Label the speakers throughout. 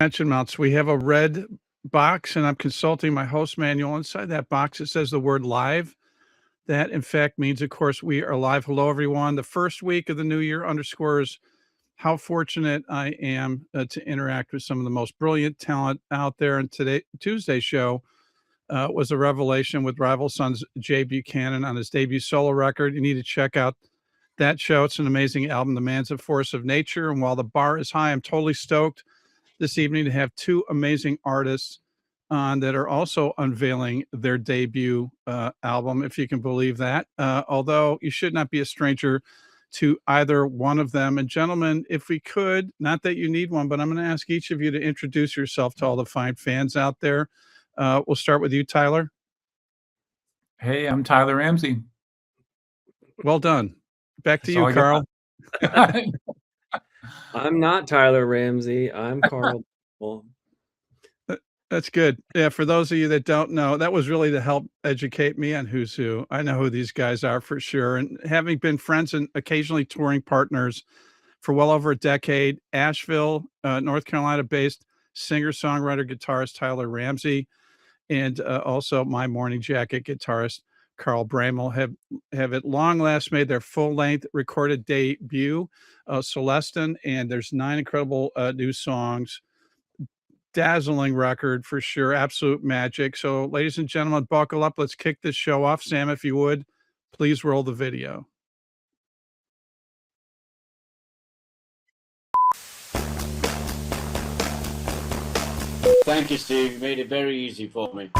Speaker 1: retention mounts. We have a red box, and I'm consulting my host manual. Inside that box, it says the word live. That, in fact, means, of course, we are live. Hello, everyone. The first week of the new year underscores how fortunate I am to interact with some of the most brilliant talent out there. And Tuesday's show was a revelation with Rival Sons Jay Buchanan on his debut solo record. You need to check out that show. It's an amazing album, The Man's a Force of Nature. And while the bar is high, I'm totally stoked this evening to have two amazing artists on that are also unveiling their debut album, if you can believe that. Although you should not be a stranger to either one of them. And gentlemen, if we could, not that you need one, but I'm going to ask each of you to introduce yourself to all the fine fans out there. We'll start with you, Tyler.
Speaker 2: Hey, I'm Tyler Ramsey.
Speaker 1: Well done. Back to you, Carl.
Speaker 3: I'm not Tyler Ramsey. I'm Carl Broemel.
Speaker 1: That's good. Yeah, for those of you that don't know, that was really to help educate me on who's who. I know who these guys are for sure. And having been friends and occasionally touring partners for well over a decade, Asheville, North Carolina-based singer-songwriter-guitarist Tyler Ramsey, and also my Morning Jacket guitarist Carl Broemel have at long last made their full-length recorded debut, Celestun, and there's 9 incredible new songs. Dazzling record for sure. Absolute magic. So, ladies and gentlemen, buckle up. Let's kick this show off. Sam, if you would, please roll the video.
Speaker 4: Thank you, Steve. You made it very easy for me.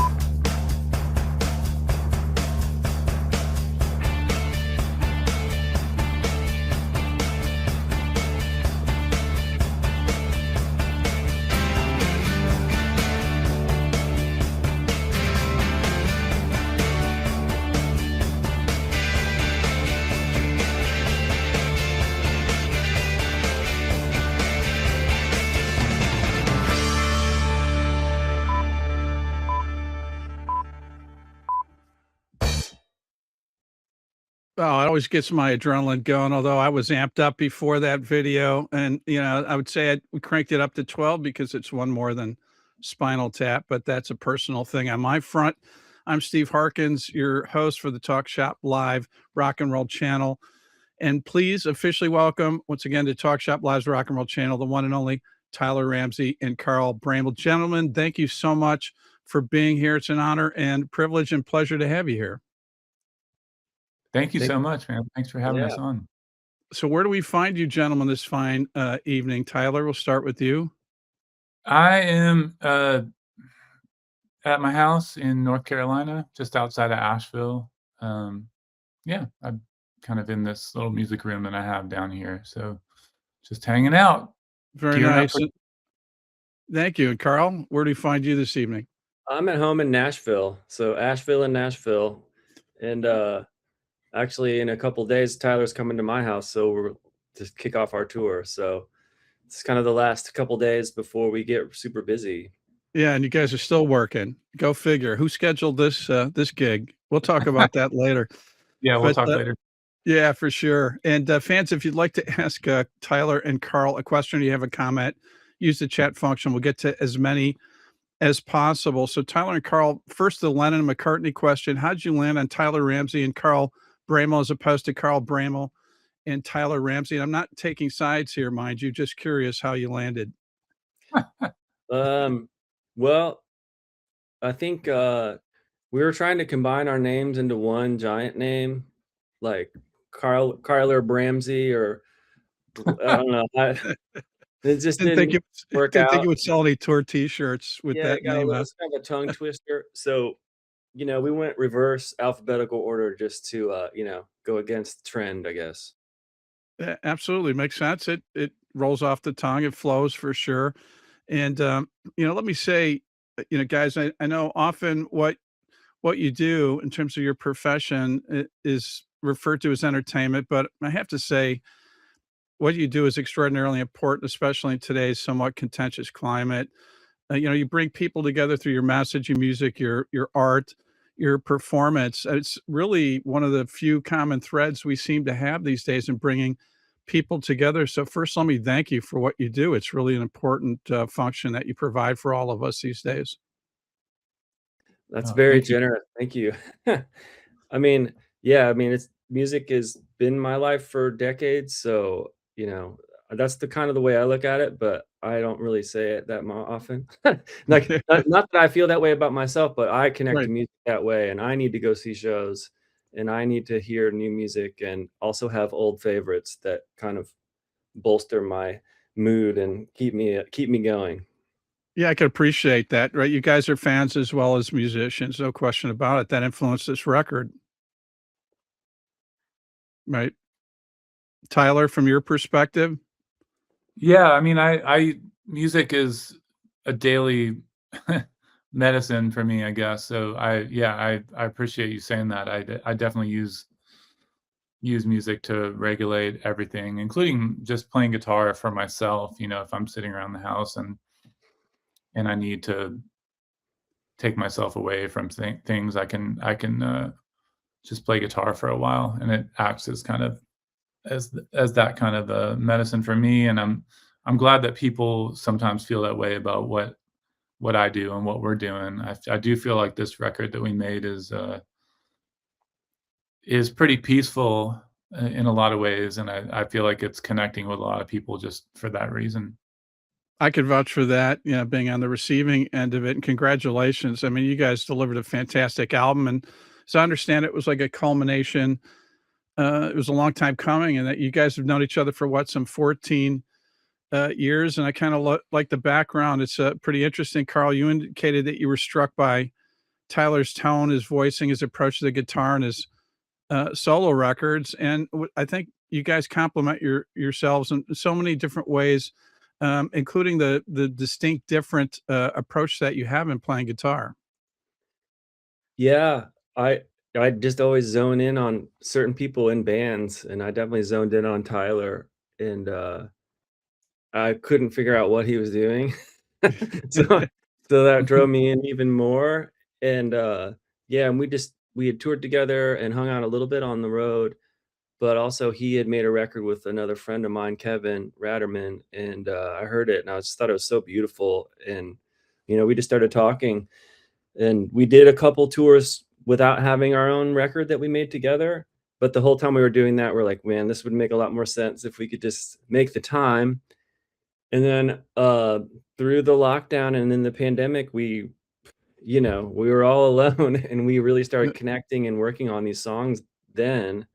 Speaker 1: Oh, it always gets my adrenaline going, although I was amped up before that video. And, you know, I would say we cranked it up to 12 because it's one more than Spinal Tap, but that's a personal thing. On my front, I'm Steve Harkins, your host for the Talk Shop Live Rock and Roll channel. And please officially welcome, once again, to Talk Shop Live's Rock and Roll channel, the one and only Tyler Ramsey and Carl Broemel. Gentlemen, thank you so much for being here. It's an honor and privilege and pleasure to have you here.
Speaker 2: Thank you so much, man. Thanks for having us on.
Speaker 1: So where do we find you gentlemen this fine evening? Tyler, we'll start with you.
Speaker 2: I am at my house in North Carolina, just outside of Asheville. Yeah, I'm kind of in this little music room that I have down here. So just hanging out.
Speaker 1: Very nice. Thank you. And Carl, where do we find you this evening?
Speaker 3: I'm at home in Nashville. So Asheville and Nashville. And actually, in a couple of days, Tyler's coming to my house, so we're to kick off our tour. So it's kind of the last couple of days before we get super busy.
Speaker 1: Yeah, and you guys are still working. Go figure. Who scheduled this this gig? We'll talk about that later.
Speaker 2: Yeah, we'll talk later.
Speaker 1: Yeah, for sure. And fans, if you'd like to ask Tyler and Carl a question, or you have a comment, use the chat function. We'll get to as many as possible. So Tyler and Carl, first the Lennon and McCartney question: how'd you land on Tyler Ramsey and Carl Broemel as opposed to Carl Broemel and Tyler Ramsey? And I'm not taking sides here, mind you, just curious how you landed.
Speaker 3: Well, I think we were trying to combine our names into one giant name, like Carler Bramsey, or I don't know. It just didn't work out.
Speaker 1: Didn't think it would sell any tour T-shirts with that name.
Speaker 3: It's kind of a tongue twister. So, you know, we went reverse alphabetical order just to, you know, go against the trend, I guess.
Speaker 1: Yeah, absolutely. Makes sense. It rolls off the tongue. It flows for sure. And, you know, let me say, you know, guys, I know often what you do in terms of your profession is referred to as entertainment, but I have to say what you do is extraordinarily important, especially in today's somewhat contentious climate. You know, you bring people together through your message, your music, your art, your performance. It's really one of the few common threads we seem to have these days in bringing people together. So first, let me thank you for what you do. It's really an important function that you provide for all of us these days.
Speaker 3: That's
Speaker 2: Oh,
Speaker 3: very
Speaker 2: thank you.
Speaker 3: generous. Thank you. I mean, yeah, I mean, it's music has been my life for decades, so, that's the kind of the way I look at it, but I don't really say it that often. Like, not that I feel that way about myself, but I connect to
Speaker 1: Right.
Speaker 3: music that way, and I need to go see shows, and I need to hear new music and also have old favorites that kind of bolster my mood and keep me going.
Speaker 1: Yeah, I can appreciate that, right? You guys are fans as well as musicians, no question about it. That influenced this record, right? Tyler, from your perspective?
Speaker 2: Yeah, I mean, I music is a daily medicine for me, I guess. So I appreciate you saying that. I definitely use music to regulate everything, including just playing guitar for myself. If I'm sitting around the house and I need to take myself away from things, I can just play guitar for a while, and it acts as kind of as that kind of a medicine for me. And I'm glad that people sometimes feel that way about what I do and what we're doing. I do feel like this record that we made is pretty peaceful in a lot of ways, and I feel like it's connecting with a lot of people just for that reason.
Speaker 1: I could vouch for that, being on the receiving end of it, and congratulations. I mean, you guys delivered a fantastic album, and as I understand it was like a culmination. It was a long time coming, and that you guys have known each other for what, some 14 years, and I kind of like the background. It's pretty interesting. Carl, you indicated that you were struck by Tyler's tone, his voicing, his approach to the guitar, and his solo records. And I think you guys complement yourselves in so many different ways, including the distinct different approach that you have in playing guitar.
Speaker 3: Yeah, I I just always zone in on certain people in bands, and I definitely zoned in on Tyler, and, I couldn't figure out what he was doing. So so that drove me in even more, and, yeah, and we had toured together and hung out a little bit on the road, but also he had made a record with another friend of mine, Kevin Ratterman, and, I heard it, and I just thought it was so beautiful, and, we just started talking, and we did a couple tours without having our own record that we made together, but the whole time we were doing that, we're like, "Man, this would make a lot more sense if we could just make the time." And then, through the lockdown and in the pandemic, we were all alone and we really started connecting and working on these songs then.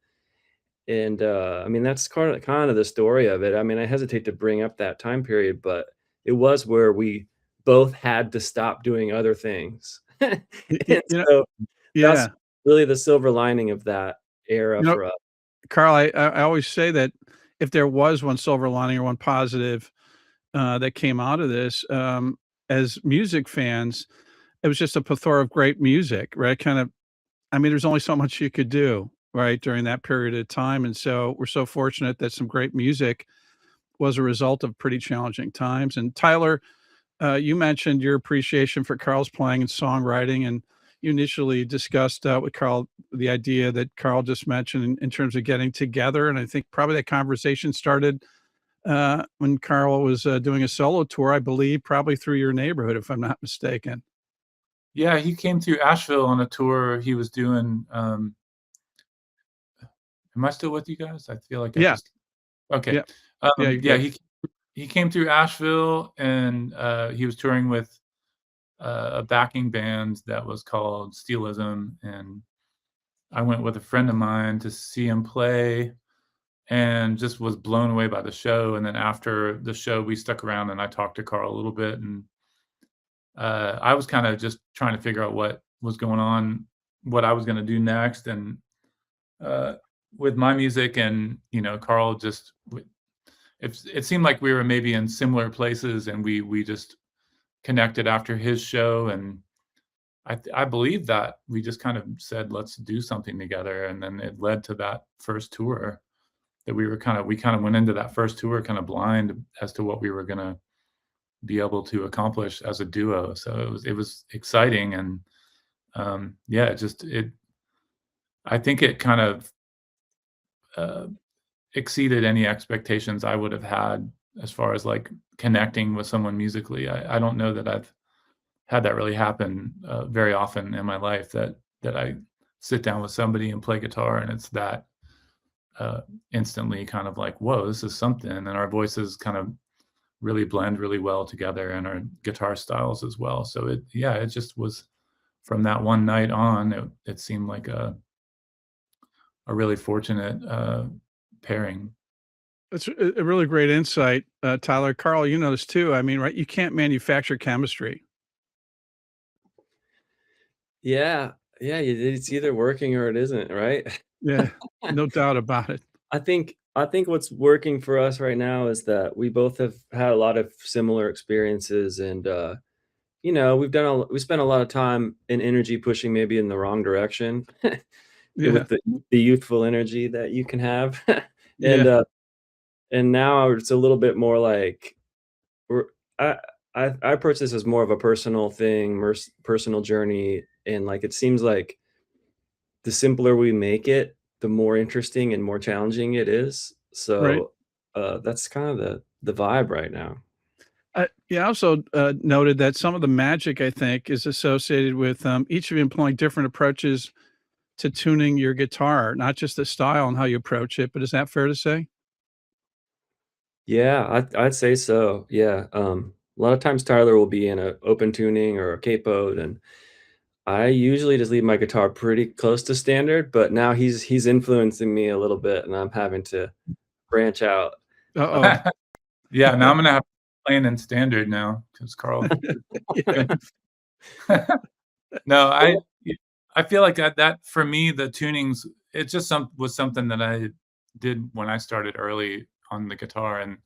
Speaker 3: And, I mean, that's kind of the story of it. I mean, I hesitate to bring up that time period, but it was where we both had to stop doing other things. And
Speaker 1: You know,
Speaker 3: so that's
Speaker 1: yeah.
Speaker 3: really the silver lining of that era
Speaker 1: You know,
Speaker 3: for us.
Speaker 1: Carl, I always say that if there was one silver lining or one positive that came out of this, as music fans, it was just a plethora of great music, right? Kind of, I mean, there's only so much you could do, right, during that period of time. And so we're so fortunate that some great music was a result of pretty challenging times. And Tyler, you mentioned your appreciation for Carl's playing and songwriting, and you initially discussed with Carl the idea that Carl just mentioned in terms of getting together. And I think probably that conversation started when Carl was doing a solo tour, I believe, probably through your neighborhood, if I'm not mistaken.
Speaker 2: Yeah, he came through Asheville on a tour he was doing. Am I still with you guys? I feel like I
Speaker 1: Yeah,
Speaker 2: just okay.
Speaker 1: yeah, yeah, you're
Speaker 2: Yeah,
Speaker 1: good.
Speaker 2: he came through Asheville, and he was touring with a backing band that was called Steelism, and I went with a friend of mine to see him play and just was blown away by the show. And then after the show, we stuck around and I talked to Carl a little bit, and I was kind of just trying to figure out what was going on, what I was going to do next, and uh, with my music. And Carl just it seemed like we were maybe in similar places, and we just connected after his show. And I believe that we just kind of said, let's do something together. And then it led to that first tour that we kind of went into that first tour kind of blind as to what we were going to be able to accomplish as a duo. So it was exciting. And yeah, I think it kind of exceeded any expectations I would have had as far as like connecting with someone musically. I don't know that I've had that really happen very often in my life, that I sit down with somebody and play guitar and it's that instantly kind of like, whoa, this is something. And our voices kind of really blend really well together, and our guitar styles as well. So it just was, from that one night on, it seemed like a really fortunate pairing.
Speaker 1: It's a really great insight, Tyler. Carl, you know this too. I mean, right? You can't manufacture chemistry.
Speaker 3: Yeah, it's either working or it isn't, right?
Speaker 1: Yeah, no doubt about it.
Speaker 3: I think what's working for us right now is that we both have had a lot of similar experiences, and you know, we spent a lot of time and energy pushing maybe in the wrong direction
Speaker 1: Yeah,
Speaker 3: with the youthful energy that you can have.
Speaker 1: yeah,
Speaker 3: And now it's a little bit more like we're I approach this as more of a personal thing, personal journey, and like it seems like the simpler we make it, the more interesting and more challenging it is.
Speaker 1: right.
Speaker 3: So that's kind of the vibe right now.
Speaker 1: Yeah, I also noted that some of the magic, I think, is associated with each of you employing different approaches to tuning your guitar, not just the style and how you approach it, but is that fair to say?
Speaker 3: Yeah, I'd say so. Yeah. A lot of times Tyler will be in a open tuning or a capoed, and I usually just leave my guitar pretty close to standard, but now he's influencing me a little bit, and I'm having to branch out.
Speaker 1: Uh-oh.
Speaker 2: Yeah, now I'm gonna have to playing in standard now because Carl.
Speaker 1: Yeah,
Speaker 2: No, I feel like that for me, the tunings, it just was something that I did when I started early on the guitar, and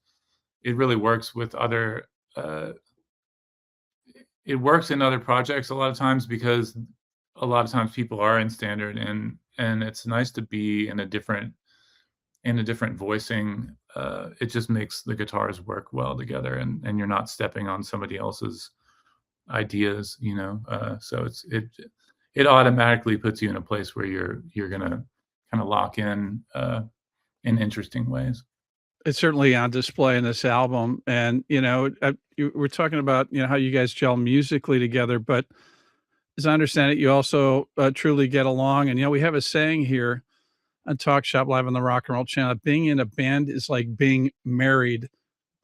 Speaker 2: it really works with other. It works in other projects a lot of times because a lot of times people are in standard, and it's nice to be in a different voicing. It just makes the guitars work well together, and you're not stepping on somebody else's ideas, you know. So it automatically puts you in a place where you're gonna kind of lock in interesting ways.
Speaker 1: it's certainly on display in this album, and you know, we're talking about how you guys gel musically together, but as I understand it, you also truly get along. And we have a saying here on Talk Shop Live on the Rock and Roll Channel: being in a band is like being married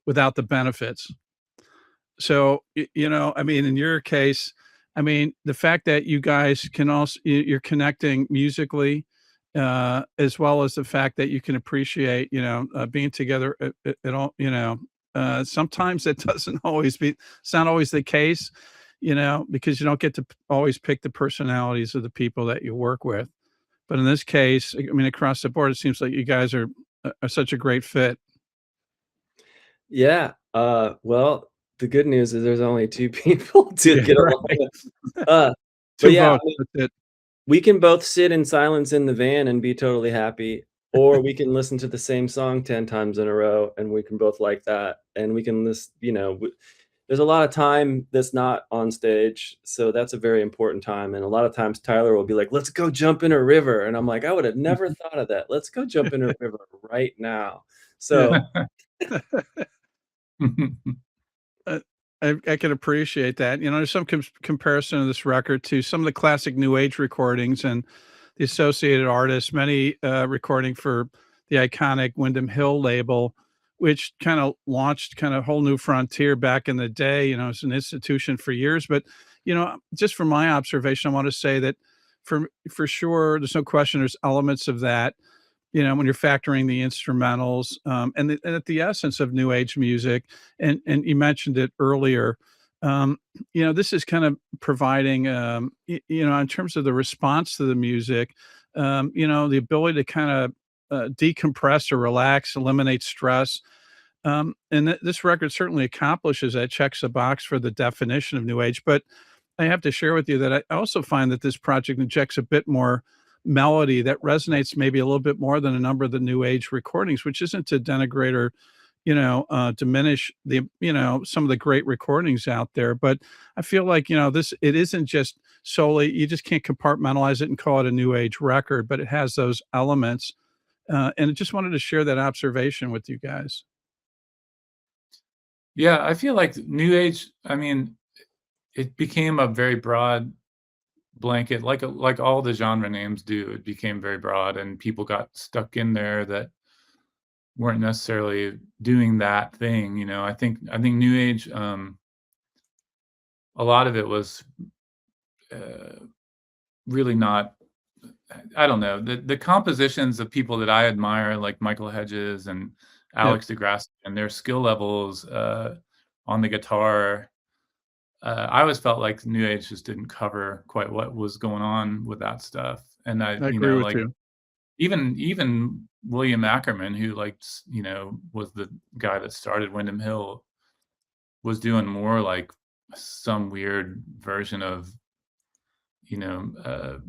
Speaker 1: without the benefits. So, I mean, in your case, I mean, the fact that you guys can also, you're connecting musically, as well as the fact that you can appreciate, being together at all, sometimes it doesn't always it's not always the case, because you don't get to always pick the personalities of the people that you work with. But in this case, I mean, across the board, it seems like you guys are such a great fit.
Speaker 3: Yeah. Well, the good news is there's only two people to
Speaker 1: Yeah,
Speaker 3: get along
Speaker 1: right.
Speaker 3: with. Uh, but
Speaker 1: Two
Speaker 3: yeah, I
Speaker 1: votes.
Speaker 3: mean,
Speaker 1: That's it.
Speaker 3: we can both sit in silence in the van and be totally happy, or we can listen to the same song 10 times in a row and we can both like that. And we can list, there's a lot of time that's not on stage. So that's a very important time. And a lot of times Tyler will be like, let's go jump in a river. And I'm like, I would have never thought of that. Let's go jump in a river right now. So
Speaker 1: Yeah. Uh, I can appreciate that. There's some comparison of this record to some of the classic new age recordings and the associated artists, many recording for the iconic Windham Hill label, which kind of launched kind of whole new frontier back in the day. It's an institution for years. But, just from my observation, I want to say that for sure, there's no question there's elements of that, when you're factoring the instrumentals, and at the essence of new age music. And you mentioned it earlier. This is kind of providing, in terms of the response to the music, the ability to kind of decompress or relax, eliminate stress. And this record certainly accomplishes that, checks the box for the definition of new age. But I have to share with you that I also find that this project injects a bit more melody that resonates maybe a little bit more than a number of the new age recordings, which isn't to denigrate or, diminish the, some of the great recordings out there. But I feel like, it isn't just solely, you just can't compartmentalize it and call it a new age record, but it has those elements. And I just wanted to share that observation with you guys.
Speaker 2: Yeah, I feel like new age, I mean, it became a very broad blanket, like all the genre names do. It became very broad, and people got stuck in there that weren't necessarily doing that thing, you know? I think new age, a lot of it was, really not, I don't know, the compositions of people that I admire, like Michael Hedges and
Speaker 1: Yep,
Speaker 2: Alex DeGrasse, and their skill levels, on the guitar, I always felt like new age just didn't cover quite what was going on with that stuff, and
Speaker 1: I agree with
Speaker 2: like,
Speaker 1: you.
Speaker 2: even William Ackerman, who, like, was the guy that started Windham Hill, was doing more like some weird version of, you know,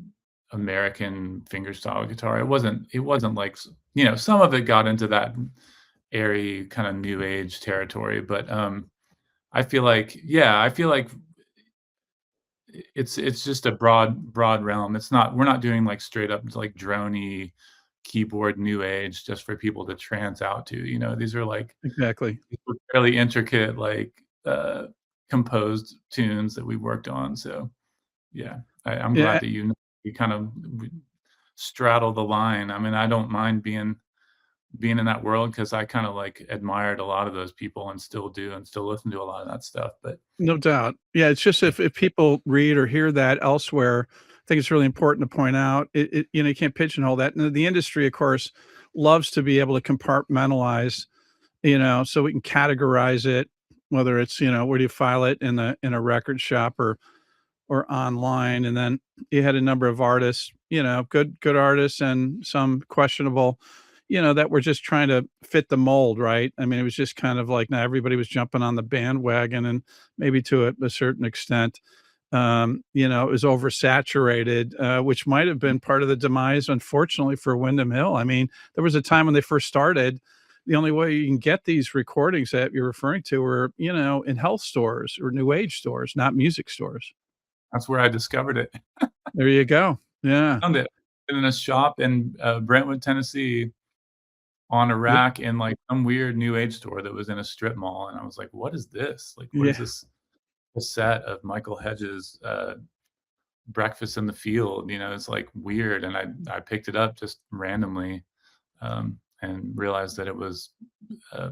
Speaker 2: American fingerstyle guitar. It wasn't like, some of it got into that airy kind of new age territory, but I feel like it's just a broad realm. We're not doing like straight up like drony keyboard new age just for people to trance out to. These are like
Speaker 1: Exactly.
Speaker 2: fairly intricate, like composed tunes that we worked on. So yeah, I'm glad
Speaker 1: Yeah,
Speaker 2: that you kind of straddle the line. I mean, I don't mind being in that world because I kind of like admired a lot of those people and still do and still listen to a lot of that stuff. But
Speaker 1: no doubt. Yeah, it's just if people read or hear that elsewhere, I think it's really important to point out you can't pigeonhole that. And the industry, of course, loves to be able to compartmentalize, so we can categorize it, whether it's, where do you file it in a record shop or online. And then you had a number of artists, good artists and some questionable, that were just trying to fit the mold, right? I mean, it was just kind of like now everybody was jumping on the bandwagon, and maybe to a certain extent, it was oversaturated, which might have been part of the demise, unfortunately, for Windham Hill. I mean, there was a time when they first started, the only way you can get these recordings that you're referring to were, in health stores or new age stores, not music stores.
Speaker 2: that's where I discovered it.
Speaker 1: There you go. Yeah.
Speaker 2: Found it in a shop in Brentwood, Tennessee, on a
Speaker 1: Yep.
Speaker 2: rack in like some weird new age store that was in a strip mall, and I was like, "What is this? Like, what is
Speaker 1: Yeah.
Speaker 2: this?" A set of Michael Hedges' "Breakfast in the Field." It's like weird, and I picked it up just randomly, and realized that it was uh,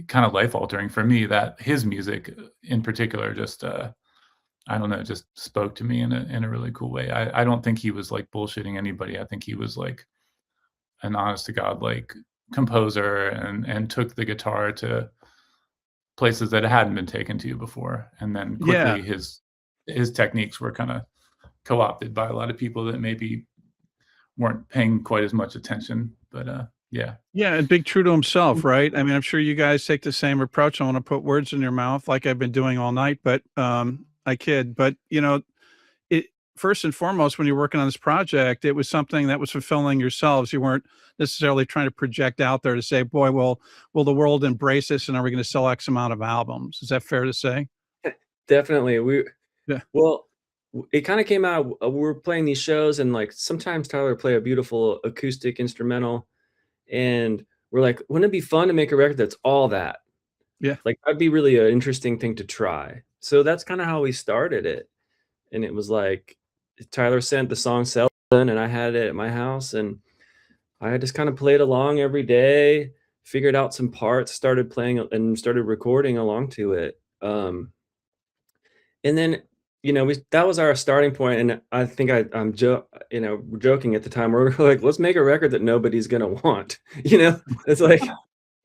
Speaker 2: kind of life altering for me. That his music, in particular, just I don't know, just spoke to me in a really cool way. I don't think he was like bullshitting anybody. I think he was like an honest to God like composer, and took the guitar to places that it hadn't been taken to before. And then
Speaker 1: Yeah.
Speaker 2: quickly his techniques were kind of co-opted by a lot of people that maybe weren't paying quite as much attention. But yeah.
Speaker 1: Yeah, and big true to himself, right? I mean, I'm sure you guys take the same approach. I want to put words in your mouth like I've been doing all night, but I kid. But it first and foremost, when you're working on this project, it was something that was fulfilling yourselves. You weren't necessarily trying to project out there to say, boy, will the world embrace this and are we going to sell X amount of albums? Is that fair to say?
Speaker 3: Definitely.
Speaker 1: Yeah.
Speaker 3: Well, it kind of came out. We were playing these shows, and like sometimes Tyler would play a beautiful acoustic instrumental, and we're like, wouldn't it be fun to make a record that's all that?
Speaker 1: Yeah.
Speaker 3: Like that'd be really an interesting thing to try. So that's kind of how we started it. And it was like Tyler sent the song Celestun, and I had it at my house, and I just kind of played along every day, figured out some parts, started playing and started recording along to it. And then, that was our starting point, and I think we're joking at the time. We're like, let's make a record that nobody's gonna want. It's like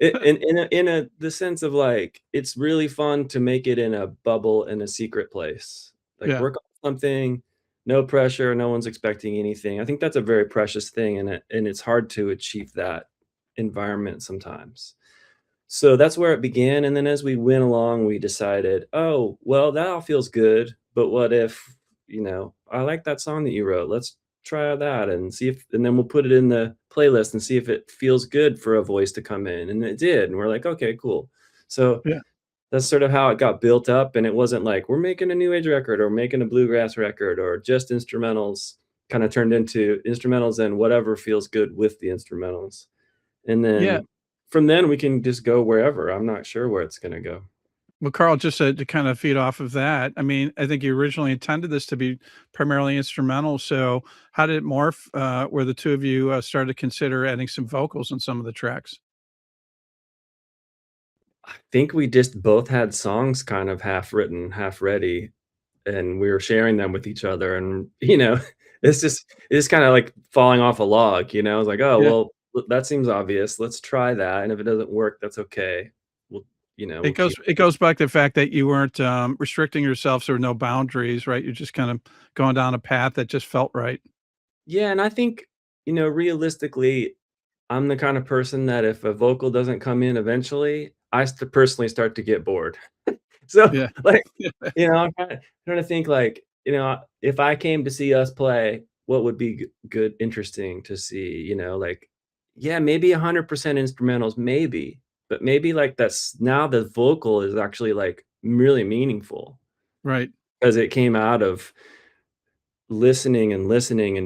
Speaker 3: in the sense of like it's really fun to make it in a bubble in a secret place. Like
Speaker 1: Yeah.
Speaker 3: work on something, no pressure, no one's expecting anything. I think that's a very precious thing, and it's hard to achieve that environment sometimes. So that's where it began, and then as we went along, we decided, "Oh, well, that all feels good, but what if, I like that song that you wrote. Let's try that and see if and then we'll put it in the playlist and see if it feels good for a voice to come in." And it did, and we're like, "Okay, cool." So
Speaker 1: Yeah.
Speaker 3: that's sort of how it got built up, and it wasn't like, "We're making a new age record or making a bluegrass record or just instrumentals." kind of turned into instrumentals and whatever feels good with the instrumentals. And
Speaker 1: Yeah.
Speaker 3: then from then we can just go wherever. I'm not sure where it's going to go.
Speaker 1: Well, Carl, just to kind of feed off of that, I mean, I think you originally intended this to be primarily instrumental. So how did it morph, where the two of you started to consider adding some vocals in some of the tracks?
Speaker 3: I think we just both had songs kind of half written, half ready, and we were sharing them with each other. And, it's kind of like falling off a log, It's like, oh,
Speaker 1: Yeah.
Speaker 3: well, that seems obvious. Let's try that. And if it doesn't work, that's okay. We'll,
Speaker 1: It
Speaker 3: we'll keep.
Speaker 1: goes back to the fact that you weren't restricting yourself. There were no boundaries, right? You're just kind of going down a path that just felt right.
Speaker 3: Yeah. And I think, realistically, I'm the kind of person that if a vocal doesn't come in eventually, personally start to get bored. So,
Speaker 1: Yeah.
Speaker 3: like, I'm trying to think like, if I came to see us play, what would be good, interesting to see, like, yeah, maybe 100% instrumentals, maybe, but maybe like that's now the vocal is actually like really meaningful
Speaker 1: Right.
Speaker 3: because it came out of listening and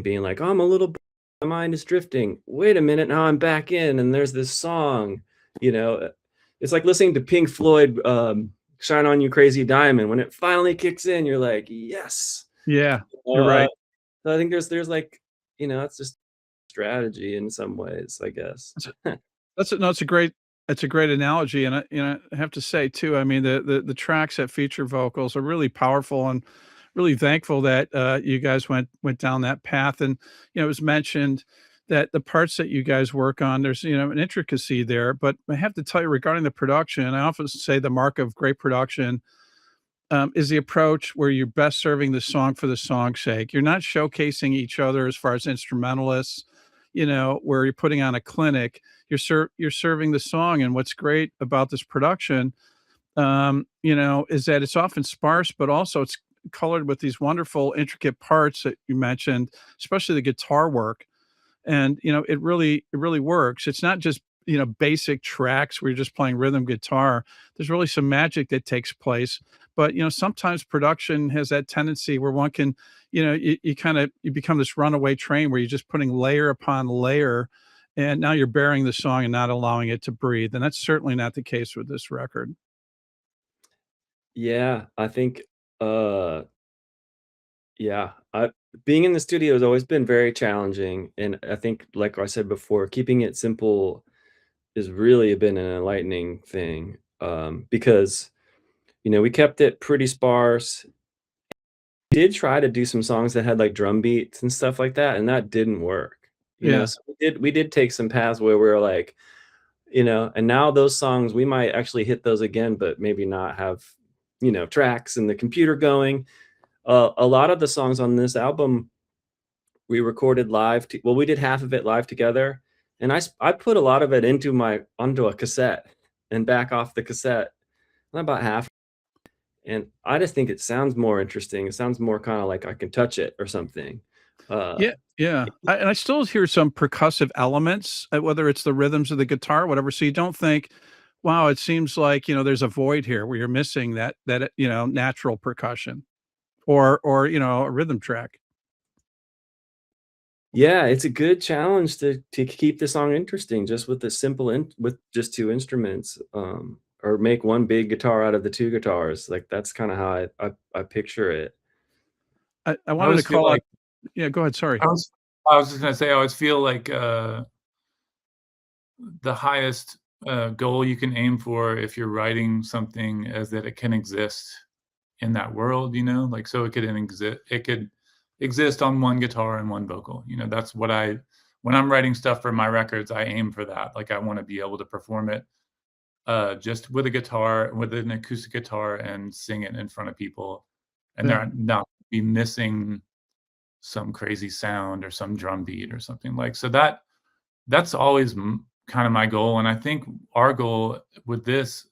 Speaker 3: being like, "Oh, I'm a little my mind is drifting. Wait a minute, now I'm back in and there's this song." You know, uh, it's like listening to Pink Floyd, "Shine On You Crazy Diamond." When it finally kicks in, you're like, "Yes."
Speaker 1: Yeah. You're
Speaker 3: Uh,
Speaker 1: right.
Speaker 3: so I think there's like, it's just strategy in some ways, I guess.
Speaker 1: That's a no, it's a great analogy, and I have to say too, I mean, the tracks that feature vocals are really powerful, and really thankful that, you guys went down that path, and, it was mentioned that the parts that you guys work on, there's, an intricacy there, but I have to tell you regarding the production, I often say the mark of great production, is the approach where you're best serving the song for the song's sake. You're not showcasing each other as far as instrumentalists, where you're putting on a clinic. You're serving the song, and what's great about this production, is that it's often sparse, but also it's colored with these wonderful, intricate parts that you mentioned, especially the guitar work. And, it really works. It's not just, basic tracks where you're just playing rhythm guitar. There's really some magic that takes place. But, sometimes production has that tendency where one can, you become this runaway train where you're just putting layer upon layer, and now you're burying the song and not allowing it to breathe. And that's certainly not the case with this record.
Speaker 3: Yeah, I think, uh yeah, being in the studio has always been very challenging, and I think, like I said before, keeping it simple has really been an enlightening thing, because, we kept it pretty sparse. Did try to do some songs that had, like, drum beats and stuff like that, and that didn't work,
Speaker 1: Yeah.
Speaker 3: so we did take some paths where we were like, and now those songs, we might actually hit those again, but maybe not have, tracks and the computer going. A lot of the songs on this album we recorded live well, we did half of it live together, and I put a lot of it onto a cassette and back off the cassette, about half, and I just think it sounds more interesting. It sounds more kinda like I can touch it or something. Uh,
Speaker 1: Yeah, yeah. And I still hear some percussive elements, whether it's the rhythms of the guitar, whatever. So you don't think, wow, it seems like, there's a void here where you're missing that, natural percussion or, a rhythm track.
Speaker 3: yeah, it's a good challenge to keep the song interesting just with the simple with just 2 instruments, or make 1 big guitar out of the 2 guitars. Like, that's kinda how I picture it.
Speaker 1: I
Speaker 2: I
Speaker 1: wanted to
Speaker 2: always feel
Speaker 1: call out.
Speaker 2: like
Speaker 1: Yeah, go ahead. Sorry.
Speaker 2: I was I was just gonna say I always feel like, the highest, goal you can aim for if you're writing something is that it can exist in that world, like, so it could exist on 1 guitar and 1 vocal, that's what I when I'm writing stuff for my records, I aim for that, like, I wanna be able to perform it, just with a guitar, with an acoustic guitar, and sing it in front of people, and
Speaker 1: Yeah.
Speaker 2: they're not be missing some crazy sound or some drum beat or something, like, so that's always kind of my goal. And I think our goal with this,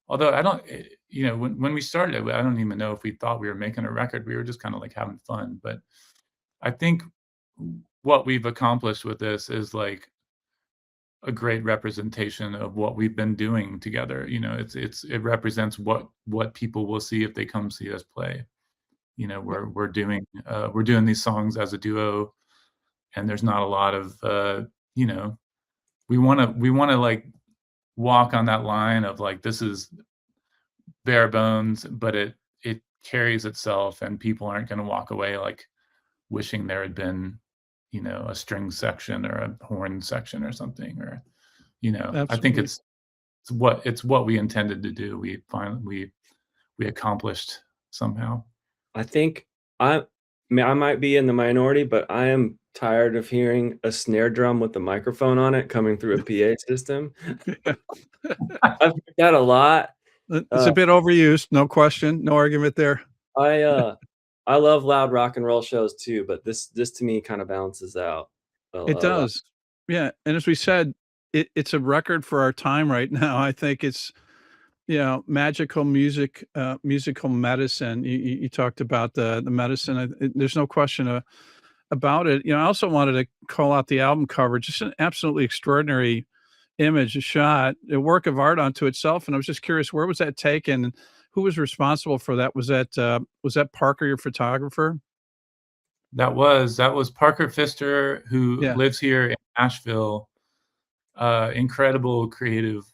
Speaker 2: although I don't, when we started it, I don't even know if we thought we were making a record. We were just kind of like having fun. But I think what we've accomplished with this is like a great representation of what we've been doing together. It represents what people will see if they come see us play. You know, we're doing these songs as a duo, and there's not a lot of you know, we wanna like walk on that line of like this is bare bones, but it carries itself, and people aren't going to walk away like wishing there had been, you know, a string section or a horn section or something, or you know, I think
Speaker 1: Absolutely.
Speaker 2: it's what we intended to do. We accomplished somehow.
Speaker 3: I think I I might be in the minority, but I am tired of hearing a snare drum with a microphone on it coming through a PA system. I've heard that a lot.
Speaker 1: It's a bit overused, no question, no argument there.
Speaker 3: I love loud rock and roll shows too, but this to me kind of balances out
Speaker 1: It
Speaker 3: a lot.
Speaker 1: does. Yeah, and as we said, it's a record for our time right now. I think it's, you know, magical music, musical medicine. You talked about the medicine. There's no question about it. You know, I also wanted to call out the album cover, just an absolutely extraordinary image, a shot, a work of art unto itself. And I was just curious, where was that taken? And who was responsible for that? Was that Parker, your photographer?
Speaker 2: That was Parker Pfister, who
Speaker 1: Yeah,
Speaker 2: lives here in Asheville. Incredible creative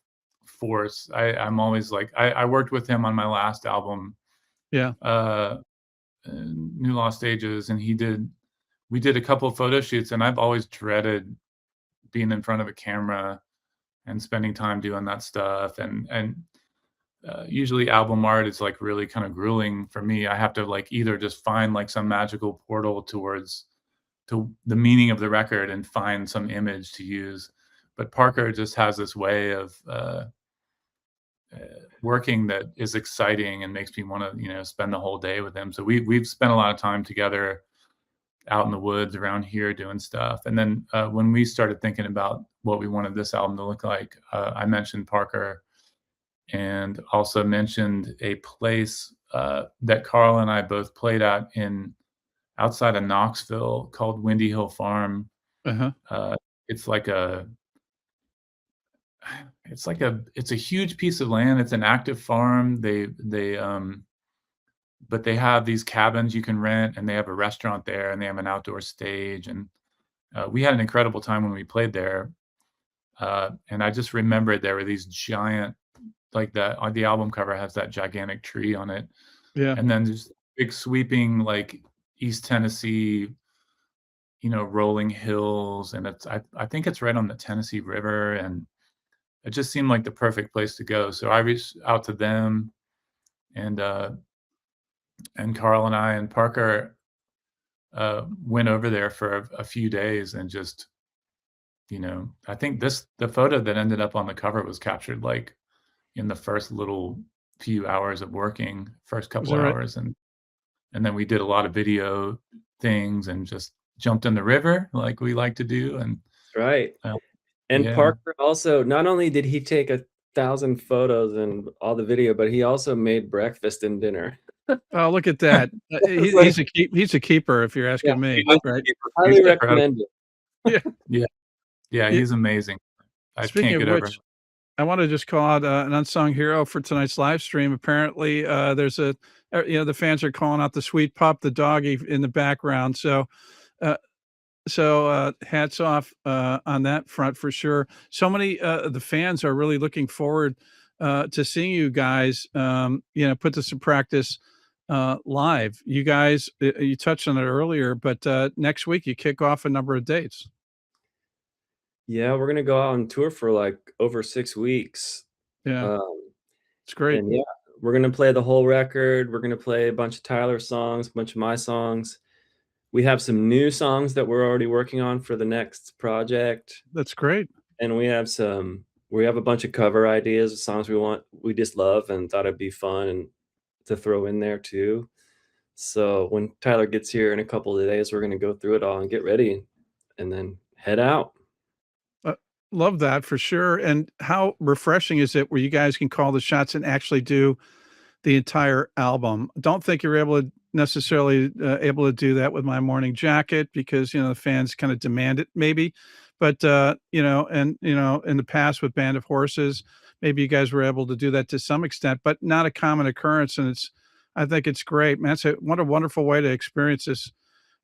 Speaker 2: force. I'm always like I worked with him on my last album,
Speaker 1: yeah,
Speaker 2: uh, New Lost Ages, and we did a couple of photo shoots, and I've always dreaded being in front of a camera and spending time doing that stuff. And usually album art is like really kind of grueling for me. I have to like either just find like some magical portal towards to the meaning of the record and find some image to use. But Parker just has this way of working that is exciting and makes me want to, you know, spend the whole day with him. So we've spent a lot of time together out in the woods around here doing stuff. And then when we started thinking about what we wanted this album to look like, I mentioned Parker, and also mentioned a place that Carl and I both played at in outside of Knoxville called Windy Hill Farm.
Speaker 1: uh-huh,
Speaker 2: It's like it's a huge piece of land. It's an active farm. But they have these cabins you can rent, and they have a restaurant there, and they have an outdoor stage. And we had an incredible time when we played there. And I just remembered there were these giant, like that on the album cover has that gigantic tree on it,
Speaker 1: yeah.
Speaker 2: and then just big sweeping like East Tennessee, you know, rolling hills, and I think it's right on the Tennessee River, and it just seemed like the perfect place to go. So I reached out to them, and Carl and I and Parker went over there for a few days and just, you know, I think the photo that ended up on the cover was captured like in the first little few hours of working, first
Speaker 1: Is
Speaker 2: couple
Speaker 1: that right?
Speaker 2: hours, and then we did a lot of video things and just jumped in the river like we like to do. And
Speaker 3: Right. And
Speaker 2: yeah,
Speaker 3: Parker also, not only did he take 1,000 photos and all the video, but he also made breakfast and dinner.
Speaker 1: Oh, look at that.
Speaker 3: Like,
Speaker 1: He's a keeper if you're
Speaker 3: yeah,
Speaker 1: asking me, right?
Speaker 3: highly
Speaker 2: he's incredible.
Speaker 3: recommend it.
Speaker 1: Yeah.
Speaker 2: Yeah, yeah,
Speaker 1: Yeah.
Speaker 2: he's amazing. I
Speaker 1: Speaking
Speaker 2: can't
Speaker 1: of
Speaker 2: get over
Speaker 1: which, I want to just call out an unsung hero for tonight's live stream. Apparently, there's you know, the fans are calling out the sweet pup, the doggy in the background. Uh, hats off on that front for sure. So many the fans are really looking forward to seeing you guys, you know, put this in practice live. You guys, you touched on it earlier, but next week you kick off a number of dates.
Speaker 3: Yeah, we're gonna go out on tour for like over 6 weeks.
Speaker 1: Yeah,
Speaker 3: Um,
Speaker 1: it's great.
Speaker 3: and yeah, we're gonna play the whole record. We're gonna play a bunch of Tyler songs, a bunch of my songs. We have some new songs that we're already working on for the next project,
Speaker 1: That's great.
Speaker 3: and we have a bunch of cover ideas, songs we just love and thought it'd be fun and to throw in there too. So when Tyler gets here in a couple of days, we're gonna go through it all and get ready and then head out.
Speaker 1: Uh, Love that for sure. And how refreshing is it where you guys can call the shots and actually do the entire album? Don't think you're able to necessarily able to do that with My Morning Jacket because, you know, the fans kind of demand it maybe. But you know, and you know, in the past with Band of Horses, maybe you guys were able to do that to some extent, but not a common occurrence. And I think it's great, man. What a wonderful way to experience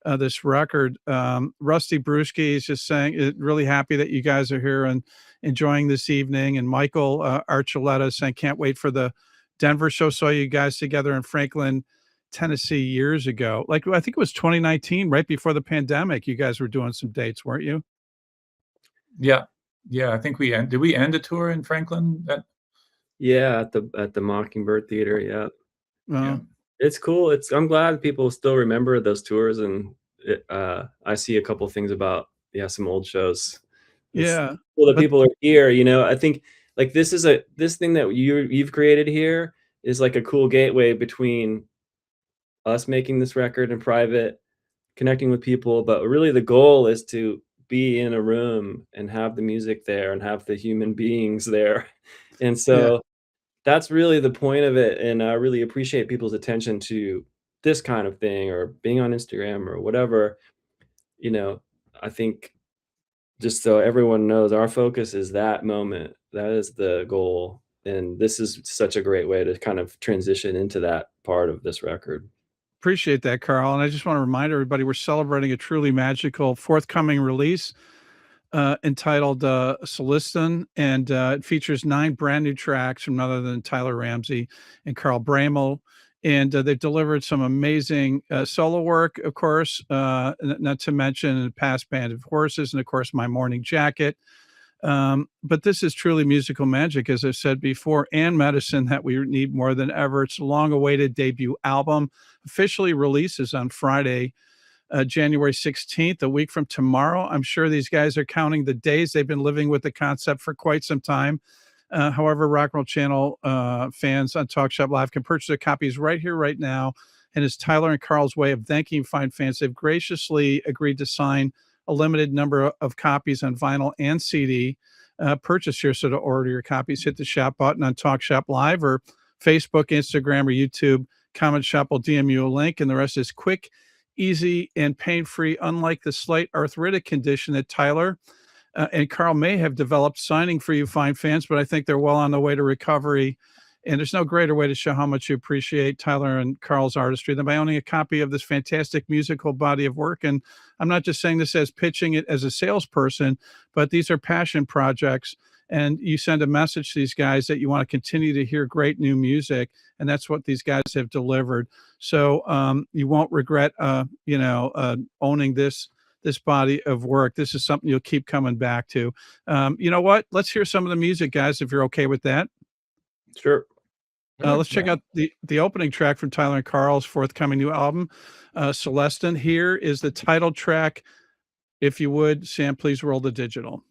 Speaker 1: this record. Rusty Brewski is just saying, really happy that you guys are here and enjoying this evening. And Michael Archuleta saying, can't wait for the Denver show. Saw you guys together in Franklin, Tennessee years ago. Like, I think it was 2019, right before the pandemic. You guys were doing some dates, weren't you?
Speaker 2: Yeah. Yeah. I think did we end a tour in Franklin?
Speaker 3: Yeah, at the Mockingbird Theater. Yeah.
Speaker 2: Yeah.
Speaker 3: It's cool. I'm glad people still remember those tours, and I see a couple things about some old shows.
Speaker 1: Yeah.
Speaker 3: Well, the people are here, I think like this thing that you've created here is like a cool gateway between us making this record in private, connecting with people, but really the goal is to be in a room and have the music there and have the human beings there. And so that's really the point of it. And I really appreciate people's attention to this kind of thing, or being on Instagram or whatever. I think, just so everyone knows, our focus is that moment. That is the goal. And this is such a great way to kind of transition into that part of this record.
Speaker 1: Appreciate that, Carl. And I just want to remind everybody, we're celebrating a truly magical forthcoming release entitled Celestun, and it features 9 brand new tracks from none other than Tyler Ramsey and Carl Broemel. And they've delivered some amazing solo work, of course, not to mention Past Band of Horses, and of course, My Morning Jacket. But this is truly musical magic, as I've said before, and medicine that we need more than ever. It's a long-awaited debut album. Officially releases on Friday, January 16th, a week from tomorrow. I'm sure these guys are counting the days. They've been living with the concept for quite some time. However, Rock and Roll Channel fans on Talk Shop Live can purchase their copies right here, right now. And it's Tyler and Carl's way of thanking fine fans. They've graciously agreed to sign a limited number of copies on vinyl and CD. Purchase here, so to order your copies, hit the shop button on Talk Shop Live or Facebook, Instagram, or YouTube. Comment Shop will DM you a link, and the rest is quick, easy, and pain-free, unlike the slight arthritic condition that Tyler and Carl may have developed, signing for you fine fans, but I think they're well on the way to recovery. And there's no greater way to show how much you appreciate Tyler and Carl's artistry than by owning a copy of this fantastic musical body of work. And I'm not just saying this as pitching it as a salesperson, but these are passion projects. And you send a message to these guys that you want to continue to hear great new music. And that's what these guys have delivered. So you won't regret, owning this body of work. This is something you'll keep coming back to. You know what? Let's hear some of the music, guys, if you're okay with that.
Speaker 3: Sure.
Speaker 1: Let's check out the opening track from Tyler and Carl's forthcoming new album, Celestun. Here is the title track. If you would, Sam, please roll the digital.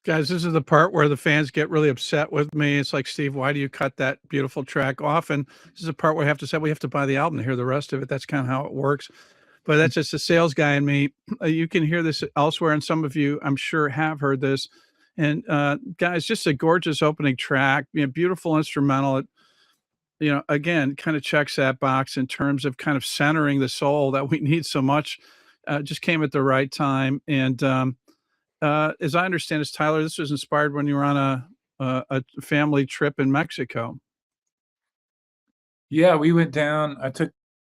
Speaker 1: Guys, this is the part where the fans get really upset with me. It's like, Steve, why do you cut that beautiful track off? And this is the part where I have to say, we have to buy the album to hear the rest of it. That's kind of how it works. But that's just the sales guy in me. You can hear this elsewhere, and some of you, I'm sure, have heard this And guys, just a gorgeous opening track, beautiful instrumental. It, again, kind of checks that box in terms of kind of centering the soul that we need so much. Just came at the right time. And as I understand it, Tyler, this was inspired when you were on a family trip in Mexico.
Speaker 2: Yeah, we went down. I took